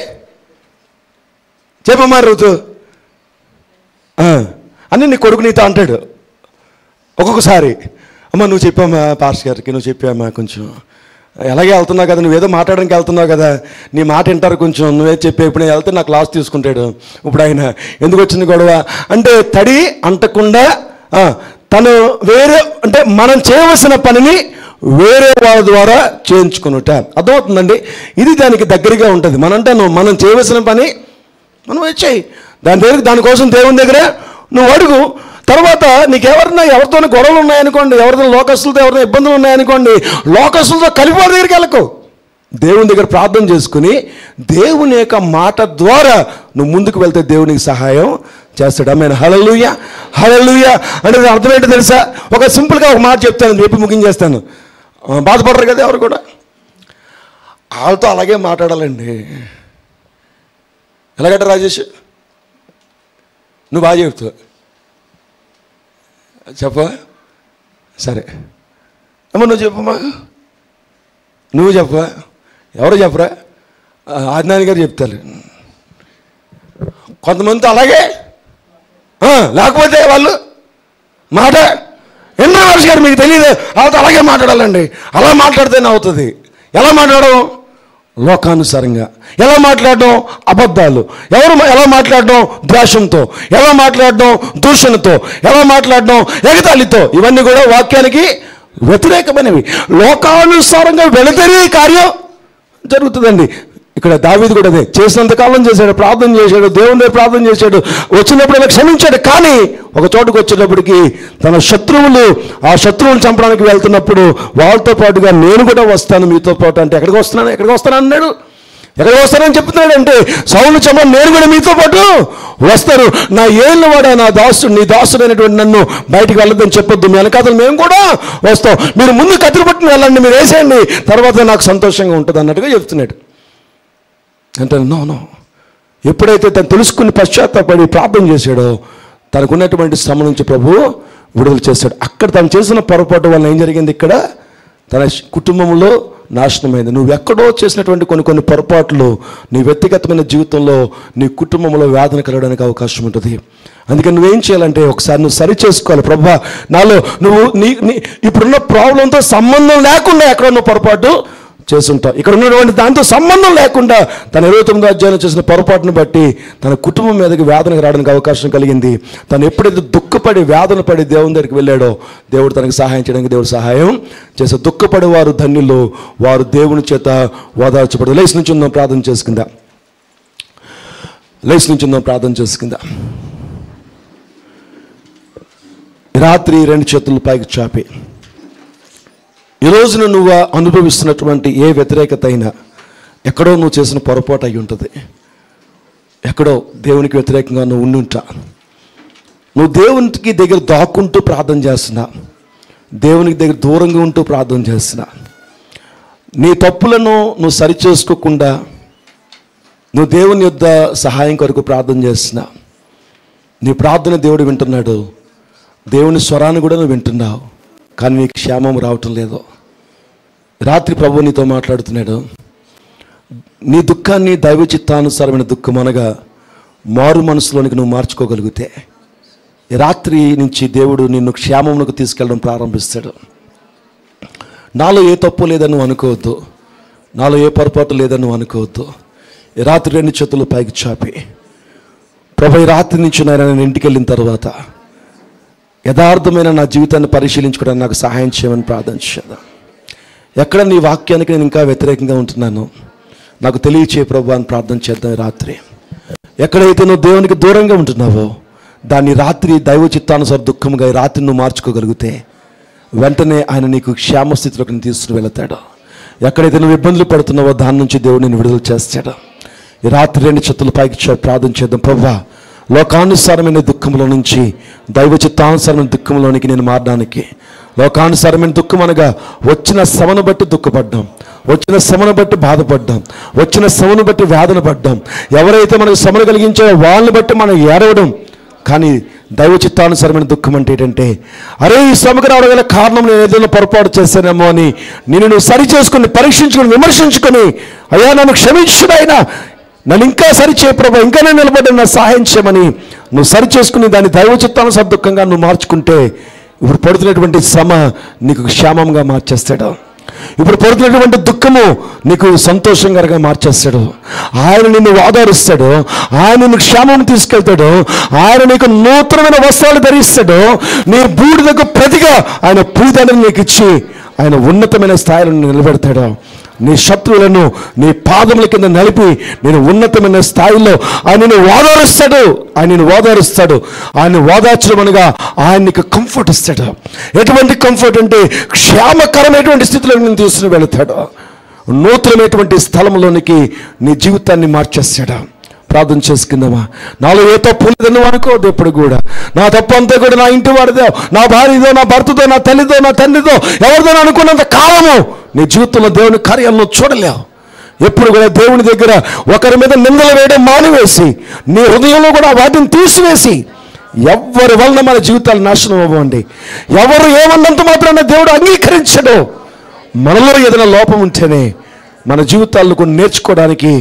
చెప్పమ్మా రుతు అని నీ కొడుకు నీతో అంటాడు. ఒక్కొక్కసారి అమ్మ నువ్వు చెప్పామా పాస్టర్ గారికి, నువ్వు చెప్పామా కొంచెం ఎలాగే వెళ్తున్నావు కదా, నువ్వేదో మాట్లాడడానికి వెళ్తున్నావు కదా, నీ మాట వింటారు కొంచెం, నువ్వే చెప్పే. ఇప్పుడు నేను వెళ్తే నా క్లాస్ తీసుకుంటాడు. ఇప్పుడు ఆయన ఎందుకు వచ్చింది గొడవ అంటే తడి అంటకుండా తను వేరే, అంటే మనం చేయవలసిన పనిని వేరే వాళ్ళ ద్వారా చేయించుకున్నట. అర్థమవుతుందండి? ఇది దానికి దగ్గరగా ఉంటుంది. మనం చేయవలసిన పని మనం చేయి, దానికోసం దేవుని దగ్గర నువ్వు అడుగు. తర్వాత నీకు ఎవరితో గొడవలు ఉన్నాయనుకోండి, ఎవరితో లోకస్తులతో ఎవరైనా ఇబ్బందులు ఉన్నాయనుకోండి, లోకస్తులతో కలిపి వారి దగ్గరికి వెళ్ళకు. దేవుని దగ్గర ప్రార్థన చేసుకుని దేవుని యొక్క మాట ద్వారా నువ్వు ముందుకు వెళ్తే దేవునికి సహాయం చేస్తాడు. ఆమేన్, హల్లెలూయా, హల్లెలూయా. అంటే అర్థం ఏంటో తెలుసా? ఒక సింపుల్గా ఒక మాట చెప్తాను, రేపు ముగించేస్తాను. బాధపడరు కదా ఎవరు కూడా, వాళ్ళతో అలాగే మాట్లాడాలండి. ఎలాగంటే రాజేష్ నువ్వు బాగా చెప్తావు చెప్పా, సరే అమ్మ నువ్వు చెప్పమ్మా, నువ్వు చెప్పా, ఎవరు చెప్పరా? ఆదినారాయణ గారు చెప్తారు. కొంతమంది అలాగే, లేకపోతే వాళ్ళు మాట ఎన్నో వర్ష గారు మీకు తెలియదు, వాళ్ళతో అలాగే మాట్లాడాలండి. అలా మాట్లాడితేనే అవుతుంది. ఎలా మాట్లాడడం? లోకానుసారంగా. ఎలా మాట్లాడడం? అబద్ధాలు. ఎలా మాట్లాడడం? ద్వేషంతో. ఎలా మాట్లాడడం? దూషణతో. ఎలా మాట్లాడడం? ఎగతాళితో. ఇవన్నీ కూడా వాక్యానికి వ్యతిరేకమైనవి. లోకానుసారంగా వెళితేనే కార్యం జరుగుతుందండి. ఇక్కడ దావీదు కూడా అదే చేసినంత కాలం చేశాడు, ప్రార్థన చేశాడు, దేవుని దగ్గర ప్రార్థన చేశాడు, వచ్చినప్పుడు ఇలా క్షమించాడు. కానీ ఒక చోటుకు వచ్చేటప్పటికి తన శత్రువులు ఆ శత్రువులను చంపడానికి వెళ్తున్నప్పుడు వాళ్ళతో పాటుగా నేను కూడా వస్తాను మీతో పాటు అంటే ఎక్కడికి వస్తాను అన్నాడు. ఎక్కడికి వస్తానని చెప్తున్నాడు అంటే సౌలు చంప నేను కూడా మీతో పాటు వస్తాను. నా ఏళ్ళు వాడా నా దాసుడు, నీ దాసుడు అయినటువంటి నన్ను బయటికి వెళ్ళొద్దని చెప్పొద్దు, మీ వెనకాతలు మేము కూడా వస్తాం, మీరు ముందు కత్తిరి పట్టుకుని వెళ్ళండి, మీరు వేసేయండి, తర్వాత నాకు సంతోషంగా ఉంటుంది అన్నట్టుగా చెప్తున్నాడు. అంటే నో, ఎప్పుడైతే తను తెలుసుకుని పశ్చాత్తాపడి ప్రార్థన చేశాడో తనకున్నటువంటి శ్రమ నుంచి ప్రభువు విడుదల చేశాడు. అక్కడ తను చేసిన పొరపాటు వల్ల ఏం జరిగింది? ఇక్కడ తన కుటుంబంలో నాశనమైంది. నువ్వు ఎక్కడో చేసినటువంటి కొన్ని పొరపాట్లు నీ వ్యక్తిగతమైన జీవితంలో నీ కుటుంబంలో వేదన కలగడానికి అవకాశం ఉంటుంది. అందుకని నువ్వేం చేయాలంటే ఒకసారి నువ్వు సరి చేసుకోవాలి. ప్రభువా నాలో నువ్వు నీ ఇప్పుడున్న ప్రాబ్లంతో సంబంధం లేకుండా ఎక్కడ నువ్వు పొరపాటు చేసుంటావు. ఇక్కడ ఉన్నటువంటి దాంతో సంబంధం లేకుండా తన 29వ అధ్యాయంలో చేసిన పొరపాటును బట్టి తన కుటుంబం మీదకి వేదనకు రావడానికి అవకాశం కలిగింది. తను ఎప్పుడైతే దుఃఖపడి వేదన పడి దేవుని దగ్గరికి వెళ్ళాడో దేవుడు తనకు సహాయం చేయడానికి దేవుడు సహాయం చేసే. దుఃఖపడే వారు ధన్యులు, వారు దేవుని చేత ఓదార్చబడదు. లేచి నుంచి ఉందాం, ప్రార్థన చేసుకుందాం. లేచి నుంచి ఉందాం, ప్రార్థన చేసుకుందాం. రాత్రి 2 చేతులు పైకి చాపి ఈ రోజున నువ్వు అనుభవిస్తున్నటువంటి ఏ వ్యతిరేకత అయినా ఎక్కడో నువ్వు చేసిన పొరపాటు అయి ఉంటుంది. ఎక్కడో దేవునికి వ్యతిరేకంగా నువ్వు ఉండుంటా. నువ్వు దేవునికి దగ్గర దాక్కుంటూ ప్రార్థన చేస్తున్నా, దేవునికి దగ్గర దూరంగా ఉంటూ ప్రార్థన చేస్తున్నా, నీ తప్పులను నువ్వు సరి చేసుకోకుండా నువ్వు దేవుని యొద్ద సహాయం కొరకు ప్రార్థన చేస్తున్నా. నీ ప్రార్థన దేవుడు వింటున్నాడు, దేవుని స్వరాన్ని కూడా నువ్వు వింటున్నావు, కానీ నీకు క్షేమం రావటం లేదు. రాత్రి ప్రభువు నీతో మాట్లాడుతున్నాడు. నీ దుఃఖాన్ని దైవ చిత్తానుసారమైన దుఃఖం అనగా మారు మనసులోనికి నువ్వు మార్చుకోగలిగితే రాత్రి నుంచి దేవుడు నిన్ను క్షేమమునకు తీసుకెళ్ళడం ప్రారంభిస్తాడు. నాలో ఏ తప్పు లేదని నువ్వు అనుకోవద్దు, నాలో ఏ పొరపాటు లేదని నువ్వు అనుకోవద్దు. ఈ రాత్రి 2 చేతులు పైకి చాపి ప్రభు ఈ రాత్రి నుంచి నేను ఇంటికి వెళ్ళిన తర్వాత యథార్థమైన నా జీవితాన్ని పరిశీలించుకోవడానికి నాకు సహాయం చేయమని ప్రార్థన చేద్దాం. ఎక్కడ నీ వాక్యానికి నేను ఇంకా వ్యతిరేకంగా ఉంటున్నాను నాకు తెలియచే ప్రభు అని ప్రార్థన చేద్దాం. రాత్రి ఎక్కడైతే నువ్వు దేవునికి దూరంగా ఉంటున్నావో దాన్ని రాత్రి దైవ చిత్తానుసార దుఃఖంగా ఈ రాత్రి నువ్వు మార్చుకోగలిగితే వెంటనే ఆయన నీకు క్షేమస్థితిలోకి తీసుకుని వెళతాడు. ఎక్కడైతే నువ్వు ఇబ్బందులు పడుతున్నావో దాని నుంచి దేవుడు నేను విడుదల చేస్తాడు. ఈ రాత్రి 2 చేతులు పైకి ప్రార్థన చేద్దాం. ప్రభువా లోకానుసారమైన దుఃఖంలో నుంచి దైవ చిత్తానుసారమైన దుఃఖంలోనికి నేను మారడానికి, లోకానుసారమైన దుఃఖం అనగా వచ్చిన శ్రమను బట్టి దుఃఖపడ్డాం, వచ్చిన శ్రమను బట్టి బాధపడ్డాం, వచ్చిన శ్రమను బట్టి వేదన పడ్డాం, ఎవరైతే మనకు శ్రమను కలిగించారో వాళ్ళని బట్టి మనం ఏడవడం. కానీ దైవ చిత్తానుసారమైన దుఃఖం అంటే ఏంటంటే అరే ఈ శ్రమకు రావడం గల కారణం నేను ఏదైనా పొరపాటు చేశానేమో అని నువ్వు సరి చేసుకుని పరీక్షించుకుని విమర్శించుకొని అయ్యా నన్ను క్షమించుడైనా నన్ను ఇంకా సరిచే ప్రభు ఇంకా నేను నిలబడి నా సహాయం చేయమని నువ్వు సరి చేసుకుని దాన్ని దైవ చిత్తానుసార దుఃఖంగా నువ్వు మార్చుకుంటే ఇప్పుడు పడుతున్నటువంటి శ్రమ నీకు క్షేమంగా మార్చేస్తాడు. ఇప్పుడు పడుతున్నటువంటి దుఃఖము నీకు సంతోషంగా మార్చేస్తాడు. ఆయన నిన్ను ఆదరిస్తాడు, ఆయన నిన్ను క్షేమం తీసుకెళ్తాడు, ఆయన నీకు నూతనమైన వస్త్రాలు ధరిస్తాడు. నీ బూడిదకు ప్రతిగా ఆయన పూజను నీకు ఇచ్చి ఆయన ఉన్నతమైన స్థాయిలో నిలబెడతాడు. నీ శత్రువులను నీ పాదముల కింద నలిపి నేను ఉన్నతమైన స్థాయిలో ఆయనను ఓదారుస్తాడు. ఆయన ఓదార్చడం అనగా ఆయన నీకు కంఫర్ట్ ఇస్తాడు. ఎటువంటి కంఫర్ట్ అంటే క్షేమకరమైనటువంటి స్థితిలో నేను తీసుకుని వెళతాడు. నూతనమైనటువంటి స్థలంలోనికి నీ జీవితాన్ని మార్చేస్తాడు. ప్రార్థన చేసుకుందామా? నాలో ఏ తప్పు లేదని అనుకోవద్దు. ఎప్పుడు కూడా నా తప్పు అంతా కూడా నా ఇంటి వాడిదో, నా భార్యదో, నా భర్తతో, నా తల్లిదో, నా తండ్రితో, ఎవరిదో అనుకున్నంత కాలము నీ జీవితంలో దేవుని కార్యాలను చూడలేవు. ఎప్పుడు కూడా దేవుని దగ్గర ఒకరి మీద నిందలు వేయడం మానివేసి నీ హృదయంలో కూడా వాటిని తీసివేసి ఎవరి వలన మన జీవితాలు నాశనం అవ్వండి. ఎవరు ఏమన్నంత మాత్రాన దేవుడు అంగీకరించడు. మనలో ఏదైనా లోపం ఉంటేనే మన జీవితాలను కొన్ని నేర్చుకోవడానికి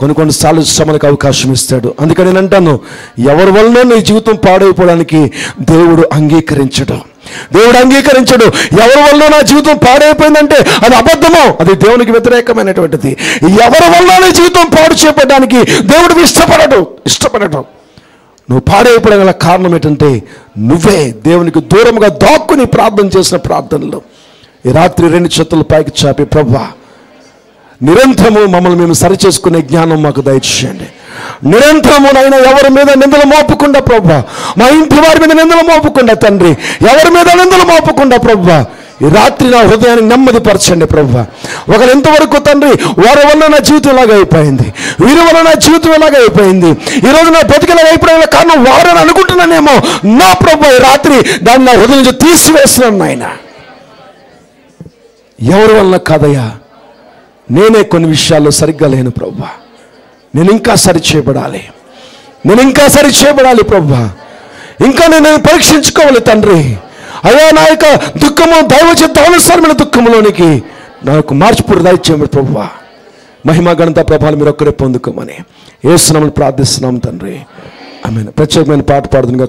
కొన్నిసార్లు శ్రమలకు అవకాశం ఇస్తాడు. అందుకని నేను అంటాను, ఎవరి వలన నీ జీవితం పాడైపోవడానికి దేవుడు అంగీకరించడు. దేవుడు అంగీకరించడు. ఎవరి వల్ల నా జీవితం పాడైపోయిందంటే అది అబద్ధము, అది దేవునికి వ్యతిరేకమైనటువంటిది. ఎవరి వల్ల నీ జీవితం పాడు చేయడానికి దేవుడు ఇష్టపడడు. నువ్వు పాడైపోవడం కారణం ఏంటంటే నువ్వే దేవునికి దూరంగా దాక్కుని ప్రార్థన చేసిన ప్రార్థనలు. ఈ రాత్రి 2 చేతులు పైకి చాపి, ప్రభువా నిరంతరము మమ్మల్ని మేము సరిచేసుకునే జ్ఞానం మాకు దయచేయండి. నిరంతరము నైనా ఎవరి మీద నిందలు మోపకుండా ప్రభువా, మా ఇంటి వారి మీద నిందలు మోపకుండా తండ్రి, ఎవరి మీద నిందలు మోపకుండా ప్రభువా, ఈ రాత్రి నా హృదయాన్ని నెమ్మదిపరచండి ప్రభువా. ఒకరు ఎంతవరకు తండ్రి వారి వల్ల నా జీవితం ఇలాగ అయిపోయింది, వీరి వల్ల నా జీవితం ఇలాగ అయిపోయింది, ఈరోజు నా బతికిలాగ అయిపోయిన కారణం వారని అనుకుంటున్నానేమో. నా ప్రభువా ఈ రాత్రి దాన్ని నా హృదయం నుంచి తీసివేస్తున్నాను నాయన. ఎవరి వల్ల కాదయ్యా, నేనే కొన్ని విషయాల్లో సరిగ్గా లేను ప్రభువా. నేను ఇంకా సరిచేయబడాలి ప్రభువా. ఇంకా నేను పరీక్షించుకోవాలి తండ్రి. అయ్యా నా యొక్క దుఃఖము దైవ చిత్తానుసారమైన దుఃఖంలోనికి నాకు మార్చిపూర్ దయచేయమని ప్రభువా. మహిమ ఘనత ప్రభావాలు మీరు ఒక్కరే పొందుకోమని యేసు నామములో ప్రార్థిస్తున్నాం తండ్రి. ఆమేన్. ప్రత్యేకమైన పాట పాడుదునుగా.